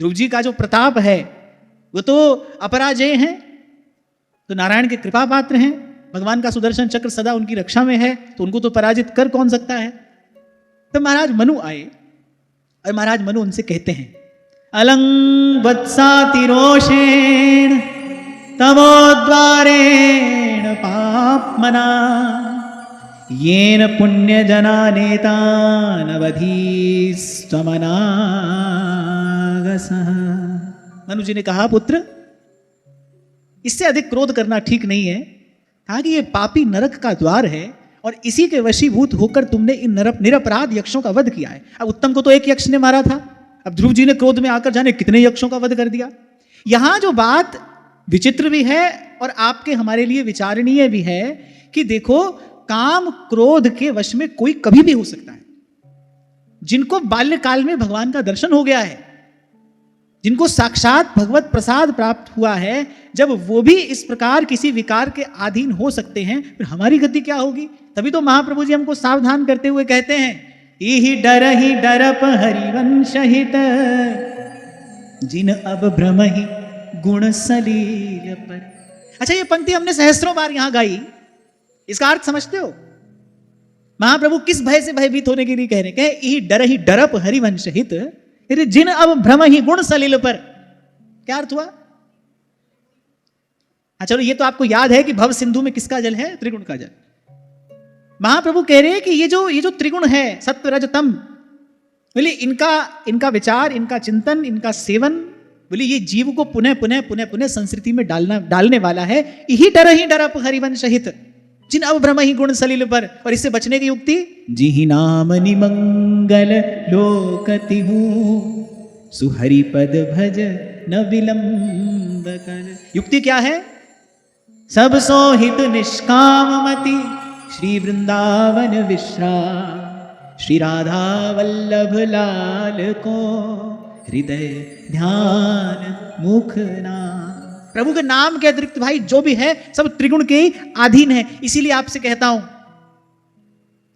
ध्रुव जी का जो प्रताप है वो तो अपराजेय है, तो नारायण के कृपा पात्र हैं, भगवान का सुदर्शन चक्र सदा उनकी रक्षा में है, तो उनको तो पराजित कर कौन सकता है। तो महाराज मनु आए और महाराज मनु उनसे कहते हैं, अलंग वत्सातिरोषेण तमोद्वारेण पापमना येन पुण्य जना नेता नवधीस्तमनागसः। मनु जी ने कहा, पुत्र इससे अधिक क्रोध करना ठीक नहीं है। कहा कि ये पापी नरक का द्वार है और इसी के वशीभूत होकर तुमने इन निरपराध यक्षों का वध किया है। अब उत्तम को तो एक यक्ष ने मारा था, अब ध्रुव जी ने क्रोध में आकर जाने कितने यक्षों का वध कर दिया। यहां जो बात विचित्र भी है और आपके हमारे लिए विचारणीय भी है कि देखो, काम क्रोध के वश में कोई कभी भी हो सकता है। जिनको बाल्यकाल में भगवान का दर्शन हो गया है, जिनको साक्षात भगवत प्रसाद प्राप्त हुआ है, जब वो भी इस प्रकार किसी विकार के अधीन हो सकते हैं, फिर हमारी गति क्या होगी। तभी तो महाप्रभु जी हमको सावधान करते हुए कहते हैं, ही डरप हरिवंश हित जिन अब भ्रम ही गुण सलील पर। अच्छा, ये पंक्ति हमने सहस्त्रों बार यहां गाई, इसका अर्थ समझते हो? महाप्रभु किस भय से भयभीत होने के लिए कह रहे हैं? ही डरप हरिवंश हित जिन अब भ्रम ही गुण सलील पर। क्या अर्थ हुआ? चलो, ये तो आपको याद है कि भव सिंधु में किसका जल है? त्रिगुण का जल। महाप्रभु कह रहे हैं कि ये जो त्रिगुण है, सत्व रज तम, बोले इनका विचार, इनका चिंतन, इनका सेवन, बोले ये जीव को पुनः पुनः पुनः पुनः संस्कृति में डालने वाला है। ही डरप हरिवंश हित जिन अब भ्रम ही गुण सलील पर। और इससे बचने की युक्ति, जिहि नाम निमंगल लोकति हूँ सुहरि पद भज न विलंब कर। युक्ति क्या है? सब सोहित निष्काम मति श्री वृंदावन विश्राम श्री राधा वल्लभ लाल को हृदय ध्यान मुख नाम। प्रभु के नाम के अतिरिक्त भाई जो भी है सब त्रिगुण के ही अधीन है। इसीलिए आपसे कहता हूं,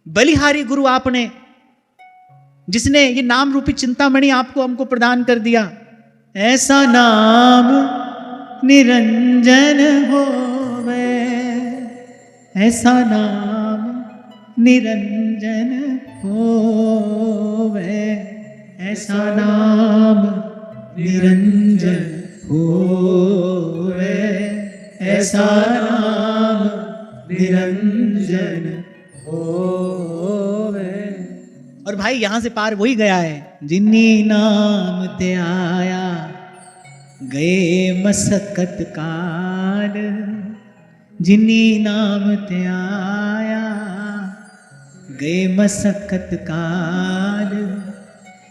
बलिहारी गुरु आपने, जिसने ये नाम रूपी चिंतामणि आपको हमको प्रदान कर दिया, ऐसा नाम निरंजन होवे, ऐसा नाम निरंजन होवे, ऐसा नाम निरंजन होवे, ऐसा नाम निरंजन होवे। और भाई यहां से पार वही गया है, जिन्नी नाम ते आया गए मसकत काल, जिन्नी नाम ते आया गए मसकत काल,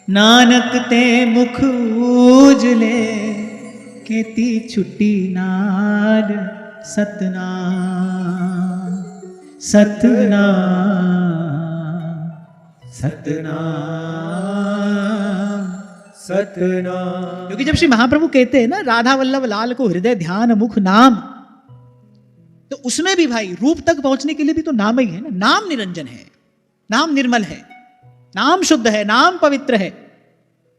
नानक ते मुख उजले केती छुट्टी नाद सतनाम सतनाम सतनाम सतनाम। क्योंकि जब श्री महाप्रभु कहते हैं ना, राधा वल्लभ लाल को हृदय ध्यान मुख नाम, तो उसमें भी भाई रूप तक पहुंचने के लिए भी तो नाम ही है ना। नाम निरंजन है, नाम निर्मल है, नाम शुद्ध है, नाम पवित्र है,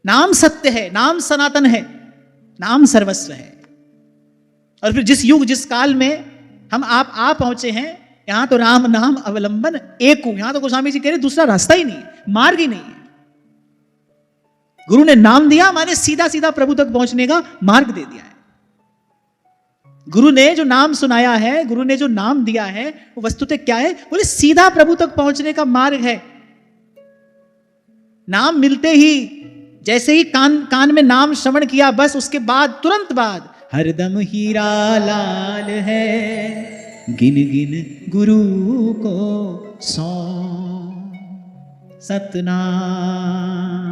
नाम सत्य है, नाम सनातन है, नाम सर्वस्व है। और फिर जिस युग जिस काल में हम आप आ पहुंचे हैं, यहां तो राम नाम अवलंबन एक हूं। यहां तो गोस्वामी जी कह रहे दूसरा रास्ता ही नहीं, मार्ग ही नहीं है। गुरु ने नाम दिया माने सीधा सीधा प्रभु तक पहुंचने का मार्ग दे दिया है। गुरु ने जो नाम सुनाया है, गुरु ने जो नाम दिया है, वो वस्तुतः क्या है? बोले सीधा प्रभु तक पहुंचने का मार्ग है। नाम मिलते ही, जैसे ही कान में नाम श्रवण किया, बस उसके बाद तुरंत बाद हरदम हीरा लाल है, गिन गिन गुरु को सौ, सतनाम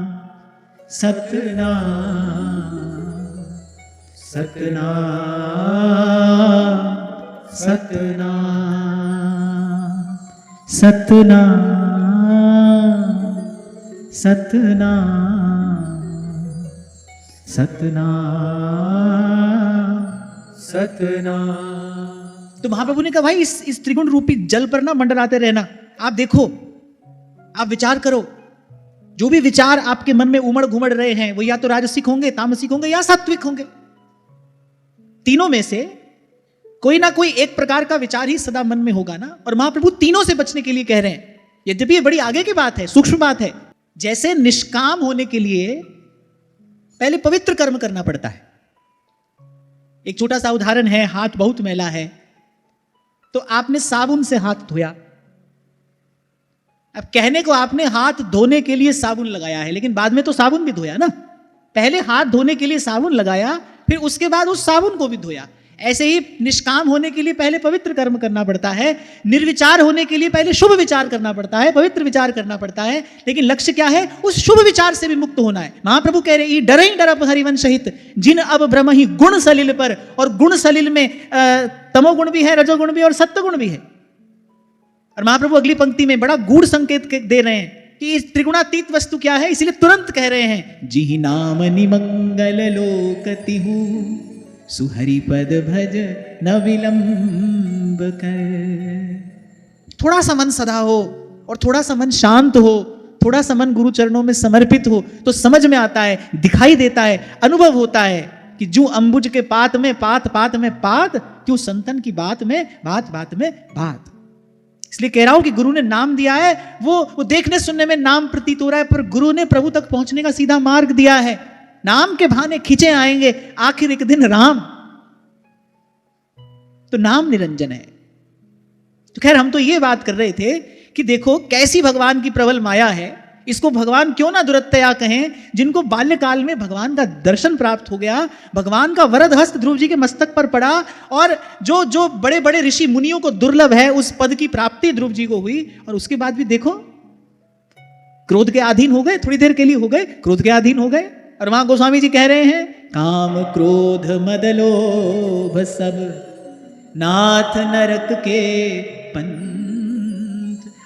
सतनाम सतनाम सतनाम सतनाम सतनाम सतनाम सतनाम। तो महाप्रभु ने कहा भाई इस त्रिगुण रूपी जल पर ना मंडराते रहना। आप देखो, आप विचार करो, जो भी विचार आपके मन में उमड़ घुमड़ रहे हैं वो या तो राजसिक होंगे, तामसिक होंगे या सात्विक होंगे। तीनों में से कोई ना कोई एक प्रकार का विचार ही सदा मन में होगा ना। और महाप्रभु तीनों से बचने के लिए कह रहे हैं। यद्यपि ये बड़ी आगे की बात है, सूक्ष्म बात है। जैसे निष्काम होने के लिए पहले पवित्र कर्म करना पड़ता है। एक छोटा सा उदाहरण है, हाथ बहुत मैला है तो आपने साबुन से हाथ धोया। अब कहने को आपने हाथ धोने के लिए साबुन लगाया है, लेकिन बाद में तो साबुन भी धोया ना। पहले हाथ धोने के लिए साबुन लगाया, फिर उसके बाद उस साबुन को भी धोया। ऐसे ही निष्काम होने के लिए पहले पवित्र कर्म करना पड़ता है। निर्विचार होने के लिए पहले शुभ विचार करना पड़ता है, पवित्र विचार करना पड़ता है। लेकिन लक्ष्य क्या है? उस शुभ विचार से भी मुक्त होना है। महाप्रभु कह रहे डर ही डरप हरिवंश हित जिन अब ब्रह्म ही गुण सलिल पर। और गुण सलिल में तमोगुण भी है, रजोगुण भी और सत्वगुण भी है। और महाप्रभु अगली पंक्ति में बड़ा गूढ़ संकेत दे रहे हैं कि इस त्रिगुणातीत वस्तु क्या है, इसलिए तुरंत कह रहे हैं जी नाम निमंगल लोकति हूँ सुहरि पद भज न विलंब कर। थोड़ा सा मन सदा हो और थोड़ा सा मन शांत हो, थोड़ा सा मन गुरु चरणों में समर्पित हो तो समझ में आता है, दिखाई देता है, अनुभव होता है कि जो अंबुज के पात में पात, पात में पात, क्यों संतन की बात में बात, बात में बात। इसलिए कह रहा हूं कि गुरु ने नाम दिया है, वो देखने सुनने में नाम प्रतीत हो रहा है, पर गुरु ने प्रभु तक पहुंचने का सीधा मार्ग दिया है। नाम के बहाने खींचे आएंगे, आखिर एक दिन राम। तो नाम निरंजन है। तो खैर हम तो ये बात कर रहे थे कि देखो कैसी भगवान की प्रबल माया है। इसको भगवान क्यों ना दुरत्तया कहें, जिनको बाल्यकाल में भगवान का दर्शन प्राप्त हो गया, भगवान का वरद हस्त ध्रुव जी के मस्तक पर पड़ा, और जो जो बड़े बड़े ऋषि मुनियों को दुर्लभ है उस पद की प्राप्ति ध्रुव जी को हुई। और उसके बाद भी देखो क्रोध के अधीन हो गए, थोड़ी देर के लिए हो गए, क्रोध के अधीन हो गए। और वहां गोस्वामी जी कह रहे हैं काम क्रोध मद लोभ सब नाथ नरक के पंथ।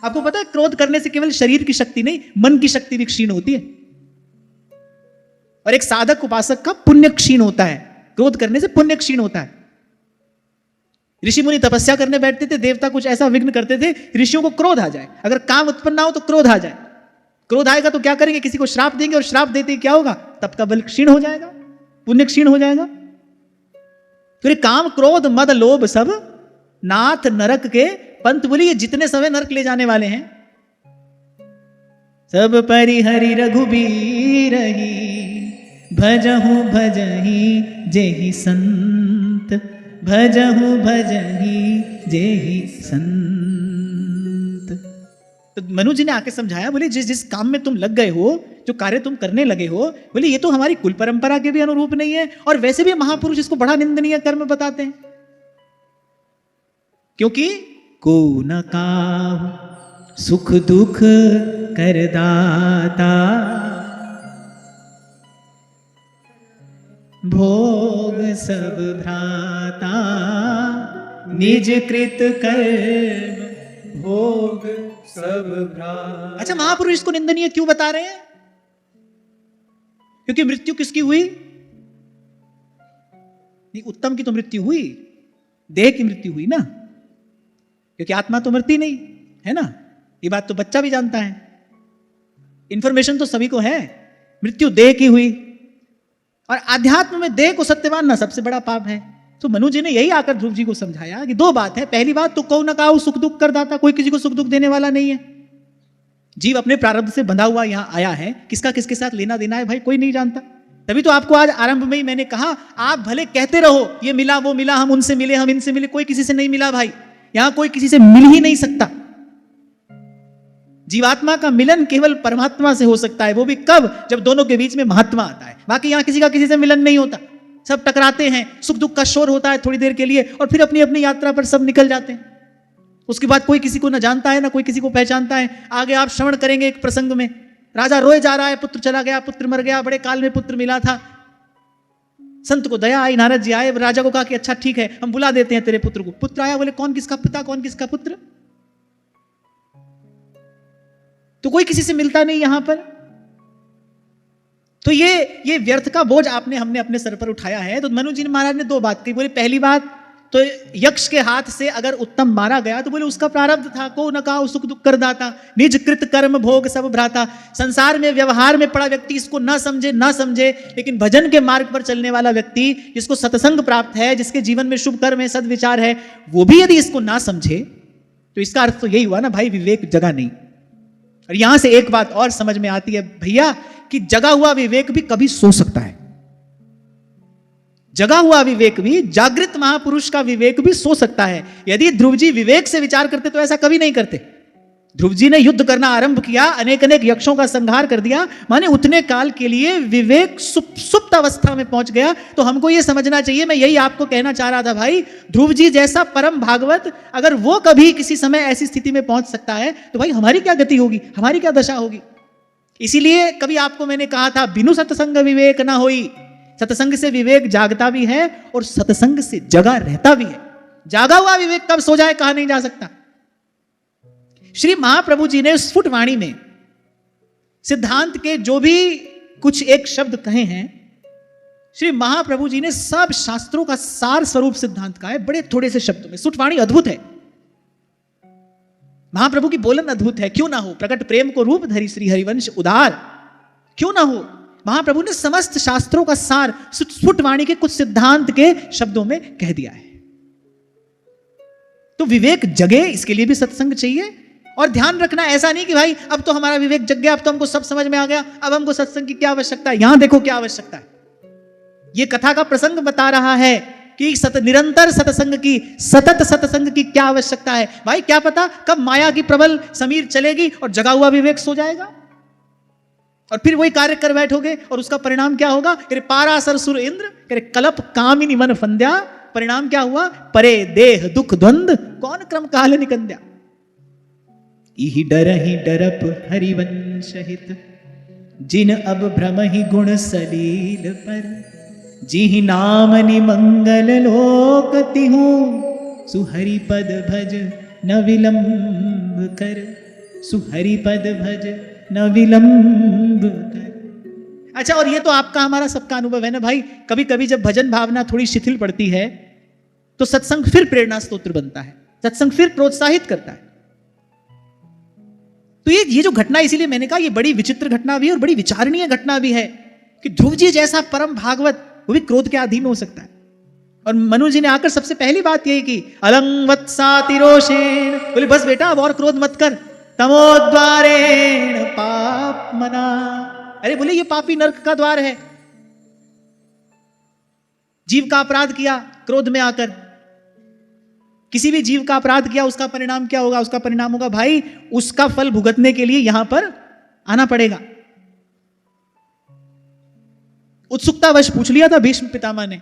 आपको पता है क्रोध करने से केवल शरीर की शक्ति नहीं, मन की शक्ति भी क्षीण होती है। और एक साधक उपासक का पुण्य क्षीण होता है। क्रोध करने से पुण्य क्षीण होता है। ऋषि मुनि तपस्या करने बैठते थे, देवता कुछ ऐसा विघ्न करते थे, ऋषियों को क्रोध आ जाए। अगर काम उत्पन्न ना हो तो क्रोध आ जाए। क्रोध आएगा तो क्या करेंगे? किसी को श्राप देंगे, और श्राप देते ही क्या होगा? तब का बल क्षीण हो जाएगा, पुण्य क्षीण हो जाएगा। फिर काम क्रोध मद लोभ सब नाथ नरक के पंथ। बोलिए जितने समय नरक ले जाने वाले हैं सब परिहरि रघुबीर ही भजहु भजहि जेहि संत भजहु भजहि जेहि संत। तो मनु जी ने आके समझाया, बोले जिस जिस काम में तुम लग गए हो, जो कार्य तुम करने लगे हो, बोले ये तो हमारी कुल परंपरा के भी अनुरूप नहीं है, और वैसे भी महापुरुष इसको बड़ा निंदनीय कर्म बताते हैं। क्योंकि को न काहु सुख दुख कर दाता भोग सब भ्राता निज कृत कर्म भोग सब भ्राता। अच्छा, महापुरुष इसको निंदनीय क्यों बता रहे हैं? क्योंकि मृत्यु किसकी हुई? नहीं, उत्तम की तो मृत्यु हुई, देह की मृत्यु हुई ना, क्योंकि आत्मा तो मरती नहीं है ना। ये बात तो बच्चा भी जानता है, इंफॉर्मेशन तो सभी को है। मृत्यु देह की हुई, और आध्यात्म में देह को सत्यवान ना सबसे बड़ा पाप है। तो मनु जी ने यही आकर ध्रुव जी को समझाया कि दो बात है। पहली बात तो कहो न काहू सुख दुख कर दाता, कोई किसी को सुख दुख देने वाला नहीं है। जीव अपने प्रारब्ध से बंधा हुआ यहां आया है, किसका किसके साथ लेना देना है भाई कोई नहीं जानता। तभी तो आपको आज आरंभ में ही मैंने कहा, आप भले कहते रहो ये मिला वो मिला, हम उनसे मिले हम इनसे मिले, कोई किसी से नहीं मिला भाई। यहां कोई किसी से मिल ही नहीं सकता। जीवात्मा का मिलन केवल परमात्मा से हो सकता है, वो भी कब? जब दोनों के बीच में महात्मा आता है। बाकी यहां किसी का किसी से मिलन नहीं होता। सब टकराते हैं, सुख दुख का शोर होता है थोड़ी देर के लिए, और फिर अपनी अपनी यात्रा पर सब निकल जाते हैं। उसके बाद कोई किसी को ना जानता है ना कोई किसी को पहचानता है। आगे आप श्रवण करेंगे एक प्रसंग में, राजा रोए जा रहा है, पुत्र चला गया, पुत्र मर गया, बड़े काल में पुत्र मिला था। संत को दया आई, नारद जी आए, राजा को कहा कि अच्छा ठीक है हम बुला देते हैं तेरे पुत्र को। पुत्र आया, बोले कौन किसका पिता कौन किसका पुत्र? तो कोई किसी से मिलता नहीं यहां पर। तो ये व्यर्थ का बोझ हमने अपने सर पर उठाया है। तो मनु जी महाराज ने दो बात कही। बोले पहली बात तो यक्ष के हाथ से अगर उत्तम मारा गया तो बोले उसका प्रारब्ध था, को न कहा सुख दुख करदाता, निज कृत कर्म भोग सब भ्राता। संसार में व्यवहार में पड़ा व्यक्ति इसको ना समझे, लेकिन भजन के मार्ग पर चलने वाला व्यक्ति जिसको सत्संग प्राप्त है, जिसके जीवन में शुभ कर्म है, सद्विचार है, वो भी यदि इसको ना समझे तो इसका अर्थ तो यही हुआ ना भाई, विवेक जगा नहीं। और यहां से एक बात और समझ में आती है भैया कि जगा हुआ विवेक भी कभी सो सकता है। जगा हुआ विवेक भी, जागृत महापुरुष का विवेक भी सो सकता है। यदि ध्रुव जी विवेक से विचार करते तो ऐसा कभी नहीं करते। ध्रुव जी ने युद्ध करना आरंभ किया, अनेक यक्षों का संहार कर दिया, माने उतने काल के लिए विवेक सुप्त अवस्था में पहुंच गया। तो हमको यह समझना चाहिए, मैं यही आपको कहना चाह रहा था भाई, ध्रुव जी जैसा परम भागवत अगर वो कभी किसी समय ऐसी स्थिति में पहुंच सकता है तो भाई हमारी क्या गति होगी, हमारी क्या दशा होगी। इसीलिए कभी आपको मैंने कहा था, बिनु सत्संग विवेक ना होई। सत्संग से विवेक जागता भी है और सत्संग से जगा रहता भी है। जागा हुआ विवेक कब सो जाए कहा नहीं जा सकता। श्री महाप्रभु जी ने स्फुट वाणी में सिद्धांत के जो भी कुछ एक शब्द कहे हैं, श्री महाप्रभु जी ने सब शास्त्रों का सार स्वरूप सिद्धांत का है बड़े थोड़े से शब्दों में। स्फुट वाणी अद्भुत है, महाप्रभु की बोलन अद्भुत है। क्यों ना हो, प्रकट प्रेम को रूप धरी श्री हरिवंश उदार, क्यों ना हो। महाप्रभु ने समस्त शास्त्रों का सार स्फुट वाणी के कुछ सिद्धांत के शब्दों में कह दिया है। तो विवेक जगे, इसके लिए भी सत्संग चाहिए। और ध्यान रखना, ऐसा नहीं कि भाई अब तो हमारा विवेक जग गया, अब तो हमको सब समझ में आ गया, अब हमको सत्संग की क्या आवश्यकता है। यहां देखो क्या आवश्यकता है। यह कथा का प्रसंग बता रहा है कि निरंतर सत्संग की, सतत सत्संग की क्या आवश्यकता है। भाई क्या पता कब माया की प्रबल समीर चलेगी और जगा हुआ विवेक सो जाएगा और फिर वही कार्य कर बैठोगे और उसका परिणाम क्या होगा। पारासर सुर इंद्र करे कलप कामिनी मन फंद्या, परिणाम क्या हुआ, परे देह दुख द्वंद कौन क्रम काल निकंद्या। इहि डरप हरिवंश हित, जिन अब भ्रम ही गुण सलील पर, जिहि नाम निमंगल लोक तिहु, सुहरि पद भज न विलंब कर, सुहरि पद भज न विलंब कर। अच्छा, और ये तो आपका हमारा सबका अनुभव है ना भाई। कभी कभी जब भजन भावना थोड़ी शिथिल पड़ती है तो सत्संग फिर प्रेरणा स्तोत्र बनता है, सत्संग फिर प्रोत्साहित करता है। तो ये जो घटना, इसीलिए मैंने कहा ये बड़ी विचित्र घटना भी है और बड़ी विचारणीय घटना भी है कि ध्रुव जी जैसा परम भागवत वो भी क्रोध के अधीन हो सकता है। और मनु जी ने आकर सबसे पहली बात यही की, अलंग वत्सातिरोषेण, बोले बस बेटा अब और क्रोध मत कर, तमोद्वारेण पाप मना। अरे बोले ये पापी नरक का द्वार है। जीव का अपराध किया क्रोध में आकर, किसी भी जीव का अपराध किया उसका परिणाम क्या होगा, उसका परिणाम होगा भाई उसका फल भुगतने के लिए यहां पर आना पड़ेगा। उत्सुकतावश पूछ लिया था भीष्म पितामह ने,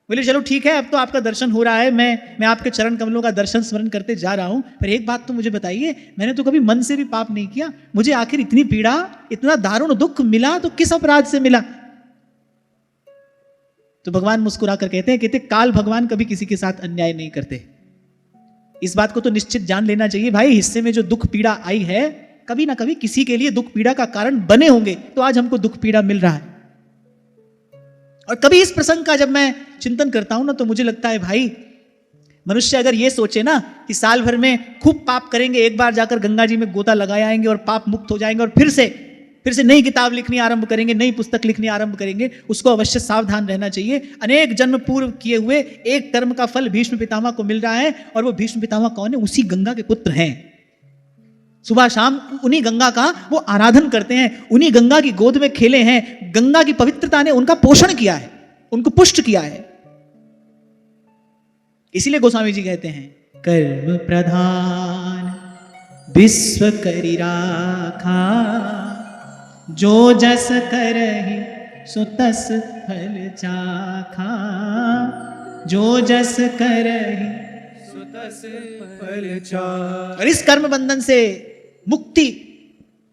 बोले चलो ठीक है अब तो आपका दर्शन हो रहा है, मैं आपके चरण कमलों का दर्शन स्मरण करते जा रहा हूं, पर एक बात तो मुझे बताइए, मैंने तो कभी मन से भी पाप नहीं किया, मुझे आखिर इतनी पीड़ा, इतना दारुण दुख मिला तो किस अपराध से मिला। तो भगवान मुस्कुराकर कहते काल भगवान कभी किसी के साथ अन्याय नहीं करते। इस बात को तो निश्चित जान लेना चाहिए भाई, हिस्से में जो दुख पीड़ा आई है कभी ना कभी किसी के लिए दुख पीड़ा का कारण बने होंगे, तो आज हमको दुख पीड़ा मिल रहा है। और कभी इस प्रसंग का जब मैं चिंतन करता हूं ना तो मुझे लगता है भाई मनुष्य अगर ये सोचे ना कि साल भर में खूब पाप करेंगे, एक बार जाकर गंगा जी में गोता लगा आएंगे और पाप मुक्त हो जाएंगे और फिर से नई किताब लिखनी आरंभ करेंगे, नई पुस्तक लिखनी आरंभ करेंगे, उसको अवश्य सावधान रहना चाहिए। अनेक जन्म पूर्व किए हुए एक कर्म का फल भीष्म पितामह को मिल रहा है, और वो भीष्म पितामह कौन है, उसी गंगा के पुत्र हैं। सुबह शाम उन्हीं गंगा का वो आराधन करते हैं, उन्हीं गंगा की गोद में खेले हैं, गंगा की पवित्रता ने उनका पोषण किया है, उनको पुष्ट किया है। इसीलिए गोस्वामी जी कहते हैं, कर्म प्रधान विश्व करि राखा, जो जस करहि सो तस फल चाखा, जो जस करहि सो तस फल चाखा। और इस कर्म बंधन से मुक्ति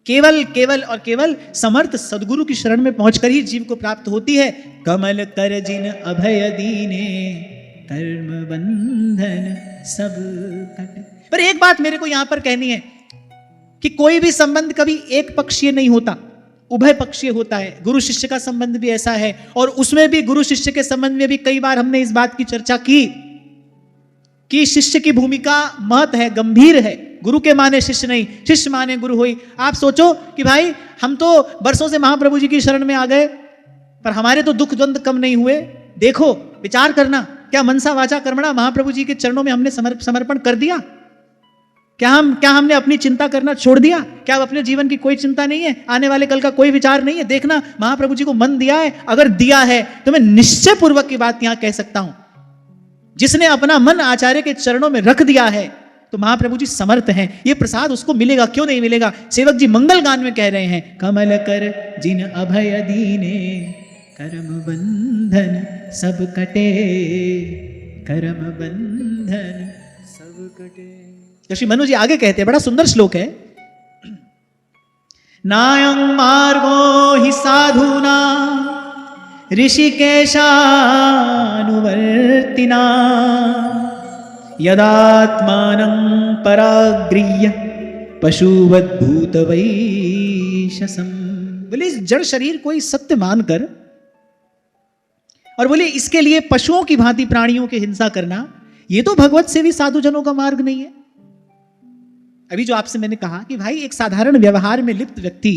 केवल समर्थ सदगुरु की शरण में पहुंचकर ही जीव को प्राप्त होती है। कमल कर जिन अभय दीने, कर्म बंधन सब कट। पर एक बात मेरे को यहां पर कहनी है कि कोई भी संबंध कभी एक पक्षीय नहीं होता, उभय पक्षीय होता है। गुरु शिष्य का संबंध भी ऐसा है, और उसमें भी गुरु शिष्य के संबंध में भी कई बार हमने इस बात की चर्चा की कि शिष्य की भूमिका महत है, गंभीर है। गुरु के माने शिष्य नहीं, शिष्य माने गुरु होई। आप सोचो कि भाई हम तो वर्षों से महाप्रभु जी की शरण में आ गए, पर हमारे तो दुख द्वंद कम नहीं हुए। देखो, विचार करना, क्या मनसा वाचा कर्मणा महाप्रभु जी के चरणों में हमने समर्पण कर दिया? क्या हमने अपनी चिंता करना छोड़ दिया? क्या अब अपने जीवन की कोई चिंता नहीं है? आने वाले कल का कोई विचार नहीं है? देखना, महाप्रभु जी को मन दिया है। अगर दिया है तो मैं निश्चय पूर्वक की बात यहां कह सकता हूं, जिसने अपना मन आचार्य के चरणों में रख दिया है तो महाप्रभु जी समर्थ हैं। ये प्रसाद उसको मिलेगा, क्यों नहीं मिलेगा? सेवक जी मंगल गान में कह रहे हैं, कमल कर जिन अभय दीने, करम बंधन सब कटे, करम बंधन सब कटे। श्री मनु जी आगे कहते हैं, बड़ा सुंदर श्लोक है, नायं मार्गो हि साधुना ऋषिकेशानुवर्तिना, यदात्मानं परागृह्य पशुवद्भूतवैशसम्। बोले इस जड़ शरीर को ही सत्य मानकर, और बोले इसके लिए पशुओं की भांति प्राणियों की हिंसा करना, ये तो भगवत सेवी साधुजनों का मार्ग नहीं है। अभी जो आपसे मैंने कहा कि भाई एक साधारण व्यवहार में लिप्त व्यक्ति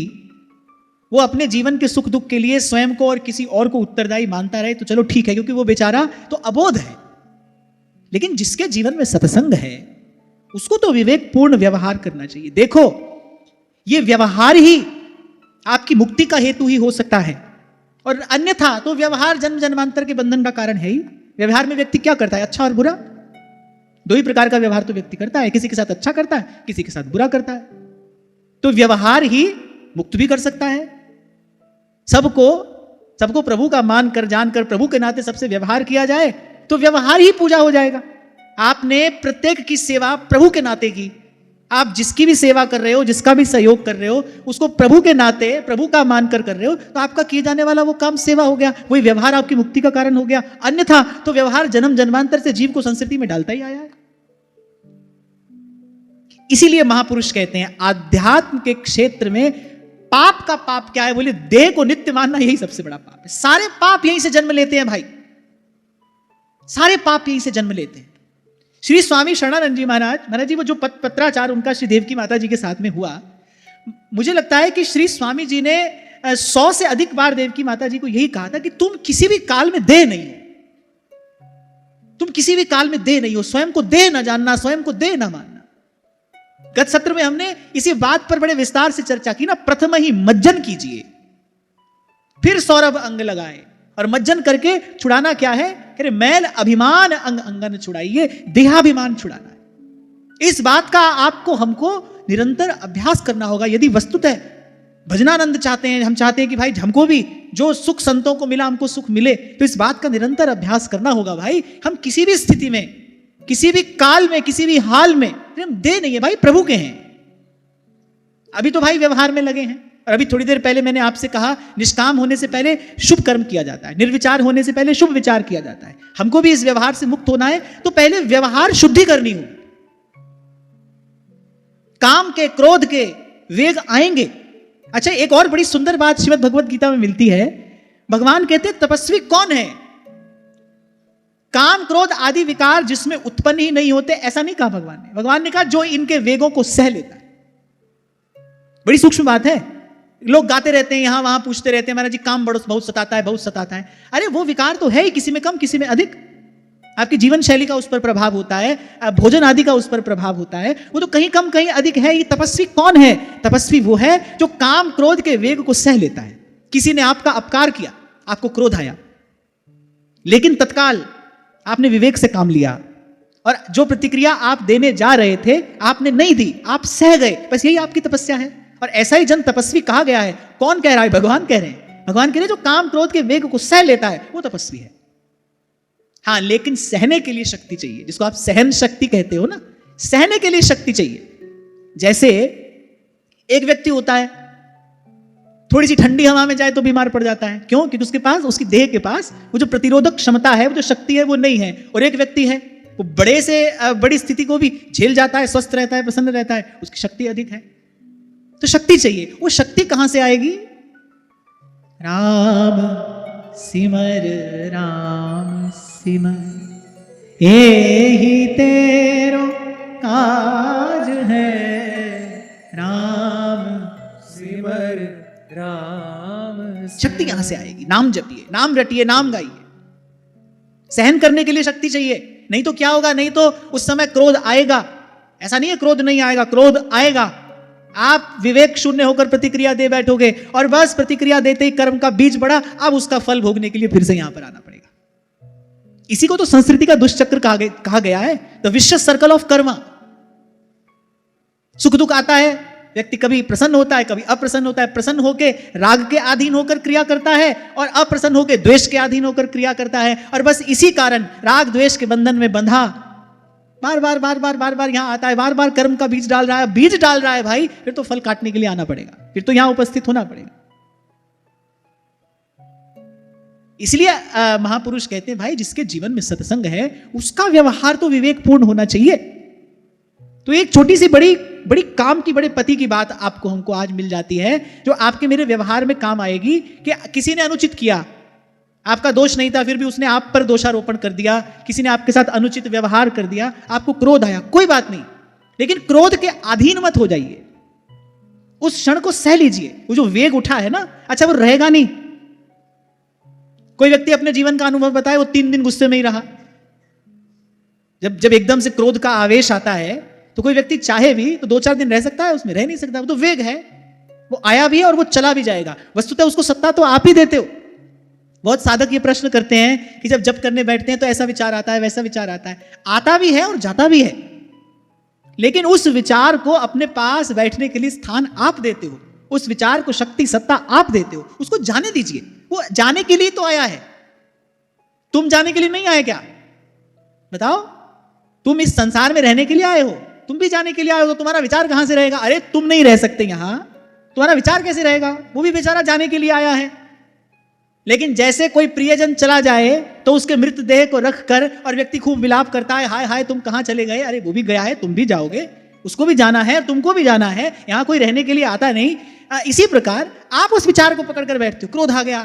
वो अपने जीवन के सुख दुख के लिए स्वयं को और किसी और को उत्तरदायी मानता रहे तो चलो ठीक है, क्योंकि वो बेचारा तो अबोध है। लेकिन जिसके जीवन में सत्संग है उसको तो विवेकपूर्ण व्यवहार करना चाहिए। देखो, ये व्यवहार ही आपकी मुक्ति का हेतु ही हो सकता है, और अन्यथा तो व्यवहार जन्म जन्मांतर के बंधन का कारण है ही। व्यवहार में व्यक्ति क्या करता है? अच्छा और बुरा, दो ही प्रकार का व्यवहार तो व्यक्ति करता है, किसी के साथ अच्छा करता है, किसी के साथ बुरा करता है। तो व्यवहार ही मुक्त भी कर सकता है। सबको प्रभु का मान कर जानकर प्रभु के नाते सबसे व्यवहार किया जाए तो व्यवहार ही पूजा हो जाएगा। आपने प्रत्येक की सेवा प्रभु के नाते की, आप जिसकी भी सेवा कर रहे हो, जिसका भी सहयोग कर रहे हो, उसको प्रभु के नाते, प्रभु का मानकर कर रहे हो, तो आपका किए जाने वाला वो काम सेवा हो गया, वही व्यवहार आपकी मुक्ति का कारण हो गया। अन्यथा तो व्यवहार जन्म जन्मांतर से जीव को संस्कृति में डालता ही आया है। इसीलिए महापुरुष कहते हैं आध्यात्म के क्षेत्र में पाप का पाप क्या है? बोले देह को नित्य मानना, यही सबसे बड़ा पाप है। सारे पाप यहीं से जन्म लेते हैं भाई, सारे पाप यहीं से जन्म लेते हैं। श्री स्वामी शरणानंद जी महाराज जी, वो जो पत्राचार उनका श्री देवकी माता जी के साथ में हुआ, मुझे लगता है कि श्री स्वामी जी ने 100 से अधिक बार देवकी माता जी को यही कहा था कि तुम किसी भी काल में देह नहीं हो, तुम किसी भी काल में देह नहीं हो, स्वयं को देह ना जानना, स्वयं को देह ना मानना। गत सत्र में हमने इसी बात पर बड़े विस्तार से चर्चा की ना। प्रथम ही मज्जन कीजिए, फिर सौरभ अंग लगाए, और मज्जन करके छुड़ाना क्या है? अरे मैल अभिमान अंग अंगन छुड़ाइए, देहाभिमान छुड़ाना है। इस बात का आपको हमको निरंतर अभ्यास करना होगा। यदि वस्तुतः भजनानंद चाहते हैं, हम चाहते हैं कि भाई हमको भी जो सुख संतों को मिला हमको सुख मिले, तो इस बात का निरंतर अभ्यास करना होगा। भाई हम किसी भी स्थिति में, किसी भी काल में, किसी भी हाल में हम दे नहीं है भाई, प्रभु के हैं। अभी तो भाई व्यवहार में लगे हैं, और अभी थोड़ी देर पहले मैंने आपसे कहा निष्काम होने से पहले शुभ कर्म किया जाता है, निर्विचार होने से पहले शुभ विचार किया जाता है। हमको भी इस व्यवहार से मुक्त होना है तो पहले व्यवहार शुद्धि करनी हो। काम के, क्रोध के वेग आएंगे। अच्छा, एक और बड़ी सुंदर बात श्रीमद् भगवत गीता में मिलती है। भगवान कहते हैं तपस्वी कौन है? काम क्रोध आदि विकार जिसमें उत्पन्न ही नहीं होते, ऐसा नहीं कहा भगवान ने। भगवान ने कहा जो इनके वेगों को सह लेता है। बड़ी सूक्ष्म बात है। लोग गाते रहते हैं, यहां वहां पूछते रहते हैं, महाराज जी काम बहुत सताता है, बहुत सताता है। अरे वो विकार तो है ही, किसी में कम किसी में अधिक। आपकी जीवन शैली का उस पर प्रभाव होता है, भोजन आदि का उस पर प्रभाव होता है, वो तो कहीं कम कहीं अधिक है। ये तपस्वी कौन है? तपस्वी वो है जो काम क्रोध के वेग को सह लेता है। किसी ने आपका अपकार किया, आपको क्रोध आया, लेकिन तत्काल आपने विवेक से काम लिया, और जो प्रतिक्रिया आप देने जा रहे थे आपने नहीं दी, आप सह गए। बस यही आपकी तपस्या है। और ऐसा ही जन तपस्वी कहा गया है। कौन कह रहा है? भगवान कह रहे हैं। भगवान कह रहे हैं जो काम क्रोध के वेग को सह लेता है वो तपस्वी है। हाँ, लेकिन सहने के लिए शक्ति चाहिए, जिसको आप सहन शक्ति कहते हो ना, सहने के लिए शक्ति चाहिए। जैसे एक व्यक्ति होता है, थोड़ी सी ठंडी हवा में जाए तो बीमार पड़ जाता है। क्यों? क्योंकि उसके पास, उसकी देह के पास वो जो प्रतिरोधक क्षमता है, वो जो शक्ति है वो नहीं है। और एक व्यक्ति है वो बड़े से बड़ी स्थिति को भी झेल जाता है, स्वस्थ रहता है, प्रसन्न रहता है, उसकी शक्ति अधिक है। तो शक्ति चाहिए। वो शक्ति कहां से आएगी? राम सिमर, राम सिमर, यही तेरो काज है राम सिमर राम शक्ति यहां से आएगी। नाम जपिए, नाम रटिए, नाम गाइए। सहन करने के लिए शक्ति चाहिए, नहीं तो क्या होगा, नहीं तो उस समय क्रोध आएगा। ऐसा नहीं है क्रोध नहीं आएगा, क्रोध आएगा। आप विवेक शून्य होकर प्रतिक्रिया दे बैठोगे और बस प्रतिक्रिया देते ही कर्म का बीज बढ़ा, अब उसका फल भोगने के लिए फिर से यहां पर आना पड़ेगा। इसी को तो संस्कृति का दुष्चक्र कहा गया है, the vicious circle of Karma. सुख दुख आता है, व्यक्ति कभी प्रसन्न होता है, कभी अप्रसन्न होता है। प्रसन्न होकर राग के अधीन होकर क्रिया करता है और अप्रसन्न होकर द्वेष के अधीन होकर क्रिया करता है। और बस इसी कारण राग द्वेष के बंधन में बंधा बार बार बार बार बार बार यहां आता है, बार बार कर्म का बीज डाल रहा है। बीज डाल रहा है भाई, फिर तो फल काटने के लिए आना पड़ेगा, फिर तो यहां उपस्थित होना पड़ेगा। इसलिए महापुरुष कहते हैं भाई, जिसके जीवन में सत्संग है उसका व्यवहार तो विवेकपूर्ण होना चाहिए। तो एक छोटी सी बड़ी बड़ी काम की, बड़े पति की बात आपको हमको आज मिल जाती है, जो आपके मेरे व्यवहार में काम आएगी। कि किसी ने अनुचित किया, आपका दोष नहीं था, फिर भी उसने आप पर दोषारोपण कर दिया, किसी ने आपके साथ अनुचित व्यवहार कर दिया, आपको क्रोध आया, कोई बात नहीं, लेकिन क्रोध के अधीन मत हो जाइए। उस क्षण को सह लीजिए। वो जो वेग उठा है ना, अच्छा वो रहेगा नहीं। कोई व्यक्ति अपने जीवन का अनुभव बताए, वो 3 दिन गुस्से में ही रहा। जब एकदम से क्रोध का आवेश आता है तो कोई व्यक्ति चाहे भी तो 2-4 दिन रह सकता है, उसमें रह नहीं सकता। वो तो वेग है, वो आया भी है और वो चला भी जाएगा। वस्तुतः उसको सत्ता तो आप ही देते हो। बहुत साधक ये प्रश्न करते हैं कि जब जप करने बैठते हैं तो ऐसा विचार आता है, वैसा विचार आता है। आता भी है और जाता भी है, लेकिन उस विचार को अपने पास बैठने के लिए स्थान आप देते हो। उस विचार को शक्ति सत्ता आप देते हो। उसको जाने दीजिए, वो जाने के लिए तो आया है। तुम जाने के लिए नहीं आए क्या? बताओ, तुम इस संसार में रहने के लिए आए हो, तुम भी जाने के लिए आए हो, तो तुम्हारा विचार कहां से रहेगा? अरे तुम नहीं रह सकते यहां, तुम्हारा विचार कैसे रहेगा? वो भी बेचारा जाने के लिए आया है। लेकिन जैसे कोई प्रियजन चला जाए तो उसके मृतदेह को रख कर और व्यक्ति खूब विलाप करता है, हाय हाय तुम कहां चले गए? अरे वो भी गया है, तुम भी जाओगे, उसको भी जाना है, तुमको भी जाना है, यहां कोई रहने के लिए आता नहीं। इसी प्रकार आप उस विचार को पकड़ कर बैठते हो। क्रोध आ गया,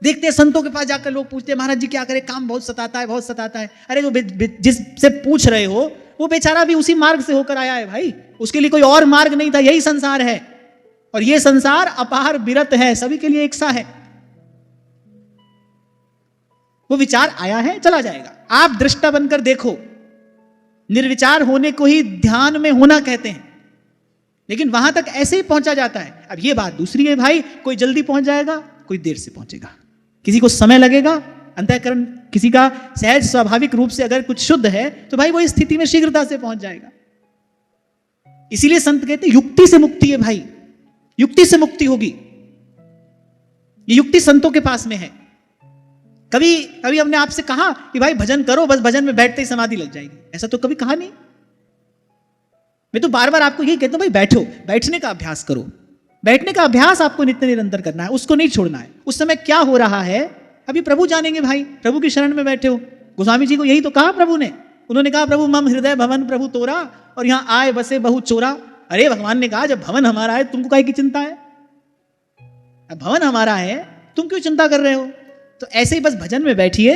देखते हैं संतों के पास जाकर लोग पूछते हैं, महाराज जी क्या करें, काम बहुत सताता है, बहुत सताता है। अरे जो जिससे पूछ रहे हो वो बेचारा भी उसी मार्ग से होकर आया है भाई, उसके लिए कोई और मार्ग नहीं था। यही संसार है और ये संसार अपार बिरत है, सभी के लिए एक सा है। वो विचार आया है, चला जाएगा। आप दृष्टा बनकर देखो। निर्विचार होने को ही ध्यान में होना कहते हैं, लेकिन वहां तक ऐसे ही पहुंचा जाता है। अब ये बात दूसरी है भाई, कोई जल्दी पहुंच जाएगा, कोई देर से पहुंचेगा, किसी को समय लगेगा। अंतःकरण किसी का सहज स्वाभाविक रूप से अगर कुछ शुद्ध है तो भाई वो इस स्थिति में शीघ्रता से पहुंच जाएगा। इसीलिए संत कहते हैं युक्ति से मुक्ति है भाई, युक्ति से मुक्ति होगी। ये युक्ति संतों के पास में है। कभी कभी हमने आपसे कहा कि भाई भजन करो, बस भजन में बैठते ही समाधि लग जाएगी, ऐसा तो कभी कहा नहीं। मैं तो बार बार आपको यही कहता हूं, भाई बैठो, बैठने का अभ्यास करो। बैठने का अभ्यास आपको नित्य निरंतर करना है, उसको नहीं छोड़ना है। उस समय क्या हो रहा है अभी प्रभु जानेंगे भाई, प्रभु की शरण में बैठे हो। गोस्वामी जी को यही तो कहा प्रभु ने, उन्होंने कहा प्रभु मम हृदय भवन प्रभु तोरा, और यहां आए बसे बहु चोरा। अरे भगवान ने कहा जब भवन हमारा है तुमको काहे की चिंता है? अब भवन हमारा है, तुम क्यों चिंता कर रहे हो? तो ऐसे ही बस भजन में बैठिए,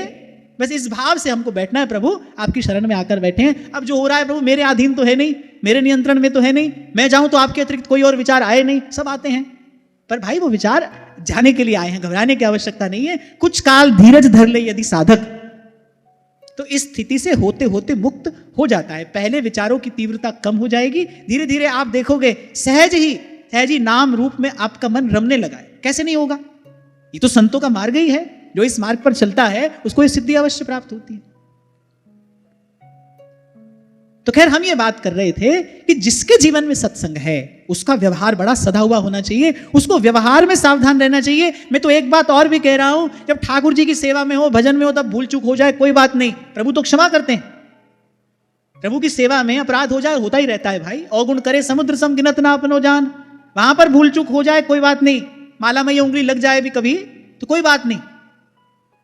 बस इस भाव से हमको बैठना है, प्रभु आपकी शरण में आकर बैठे हैं। अब जो हो रहा है प्रभु मेरे अधीन तो है नहीं, मेरे नियंत्रण में तो है नहीं, मैं जाऊं तो आपके अतिरिक्त कोई और विचार आए नहीं, सब आते हैं। पर भाई वो विचार जाने के लिए आए हैं, घबराने की आवश्यकता नहीं है। कुछ काल धीरज धर ले यदि साधक, तो इस स्थिति से होते होते मुक्त हो जाता है। पहले विचारों की तीव्रता कम हो जाएगी, धीरे धीरे आप देखोगे सहज ही नाम रूप में आपका मन रमने लगा है। कैसे नहीं होगा? ये तो संतों का मार्ग ही है, जो इस मार्ग पर चलता है उसको ये सिद्धि अवश्य प्राप्त होती है। तो खैर हम ये बात कर रहे थे कि जिसके जीवन में सत्संग है उसका व्यवहार बड़ा सदा हुआ होना चाहिए, उसको व्यवहार में सावधान रहना चाहिए। मैं तो एक बात और भी कह रहा हूं, जब ठाकुर जी की सेवा में हो, भजन में हो, तब भूल चूक हो जाए कोई बात नहीं, प्रभु तो क्षमा करते हैं। प्रभु की सेवा में अपराध हो जाए, होता ही रहता है भाई। अवगुण करे समुद्र सम गिनत ना अपनो जान, वहां पर भूल चूक हो जाए कोई बात नहीं, माला में ये उंगली लग जाए भी कभी तो कोई बात नहीं,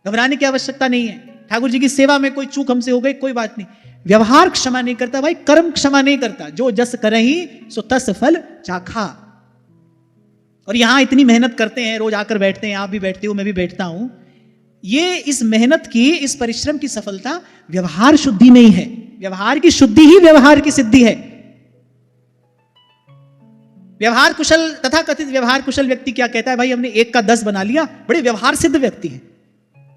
घबराने की आवश्यकता नहीं है। ठाकुर जी की सेवा में कोई चूक हमसे हो गई कोई बात नहीं। व्यवहार क्षमा नहीं करता भाई, कर्म क्षमा नहीं करता। जो जस करहि सो तस फल चाखा। और यहां इतनी मेहनत करते हैं, रोज आकर बैठते हैं, आप भी बैठते हो, मैं भी बैठता हूं। ये इस मेहनत की, इस परिश्रम की सफलता व्यवहार शुद्धि में ही है। व्यवहार की शुद्धि ही व्यवहार की सिद्धि है। व्यवहार कुशल, तथा कथित व्यवहार कुशल व्यक्ति क्या कहता है, भाई हमने 1 का 10 बना लिया, बड़े व्यवहार सिद्ध व्यक्ति हैं,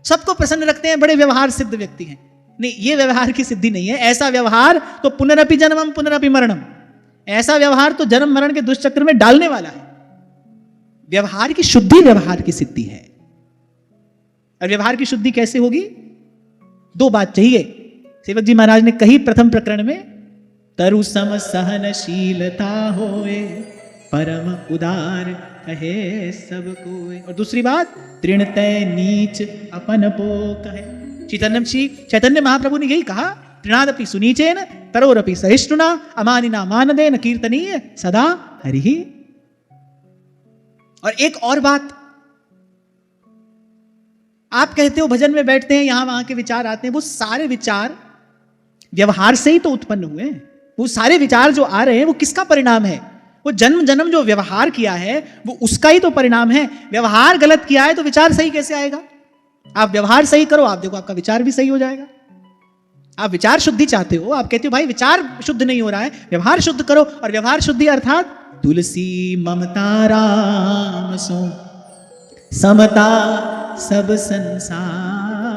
सबको प्रसन्न रखते हैं, बड़े व्यवहार सिद्ध व्यक्ति हैं। नहीं, ये व्यवहार की सिद्धि नहीं है। ऐसा व्यवहार तो पुनरपि जन्मम पुनरपि मरणम, ऐसा व्यवहार तो जन्म मरण के दुष्चक्र में डालने वाला है। व्यवहार की शुद्धि व्यवहार की सिद्धि है। और व्यवहार की शुद्धि कैसे होगी? 2 बात चाहिए। सेवक जी महाराज ने कही प्रथम प्रकरण में, तरु सम सहनशीलता होए, परम उदार कहे सब कोय। और दूसरी बात, तृण तय नीच अपन पो कहे। चैतन्य महाप्रभु ने यही कहा, तृणादपि सुनीचेन तरोरपि सहिष्णुना अमानिना मानदेन कीर्तनीय सदा हरि। और एक और बात, आप कहते हो भजन में बैठते हैं, यहां वहां के विचार आते हैं, वो सारे विचार व्यवहार से ही तो उत्पन्न हुए हैं। वो सारे विचार जो आ रहे हैं वो किसका परिणाम है? वो जन्म जन्म जो व्यवहार किया है वो उसका ही तो परिणाम है। व्यवहार गलत किया है तो विचार सही कैसे आएगा? आप व्यवहार सही करो, आप देखो आपका विचार भी सही हो जाएगा। आप विचार शुद्धि चाहते हो, आप कहते हो भाई विचार शुद्ध नहीं हो रहा है, व्यवहार शुद्ध करो। और व्यवहार शुद्धि अर्थात तुलसी ममता राम सो समता सब संसार,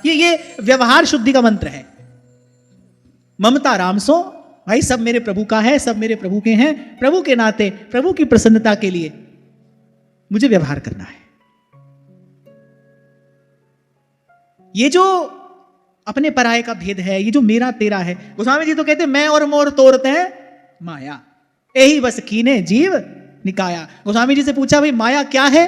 ये व्यवहार शुद्धि का मंत्र है। ममता राम सो, भाई सब मेरे प्रभु का है, सब मेरे प्रभु के हैं, प्रभु के नाते, प्रभु की प्रसन्नता के लिए मुझे व्यवहार करना है। ये जो अपने पराये का भेद है, ये जो मेरा तेरा है, गोस्वामी जी तो कहते हैं मैं और मोर तोड़ते हैं माया, यही बस कीने जीव निकाया। गोस्वामी जी से पूछा भाई माया क्या है?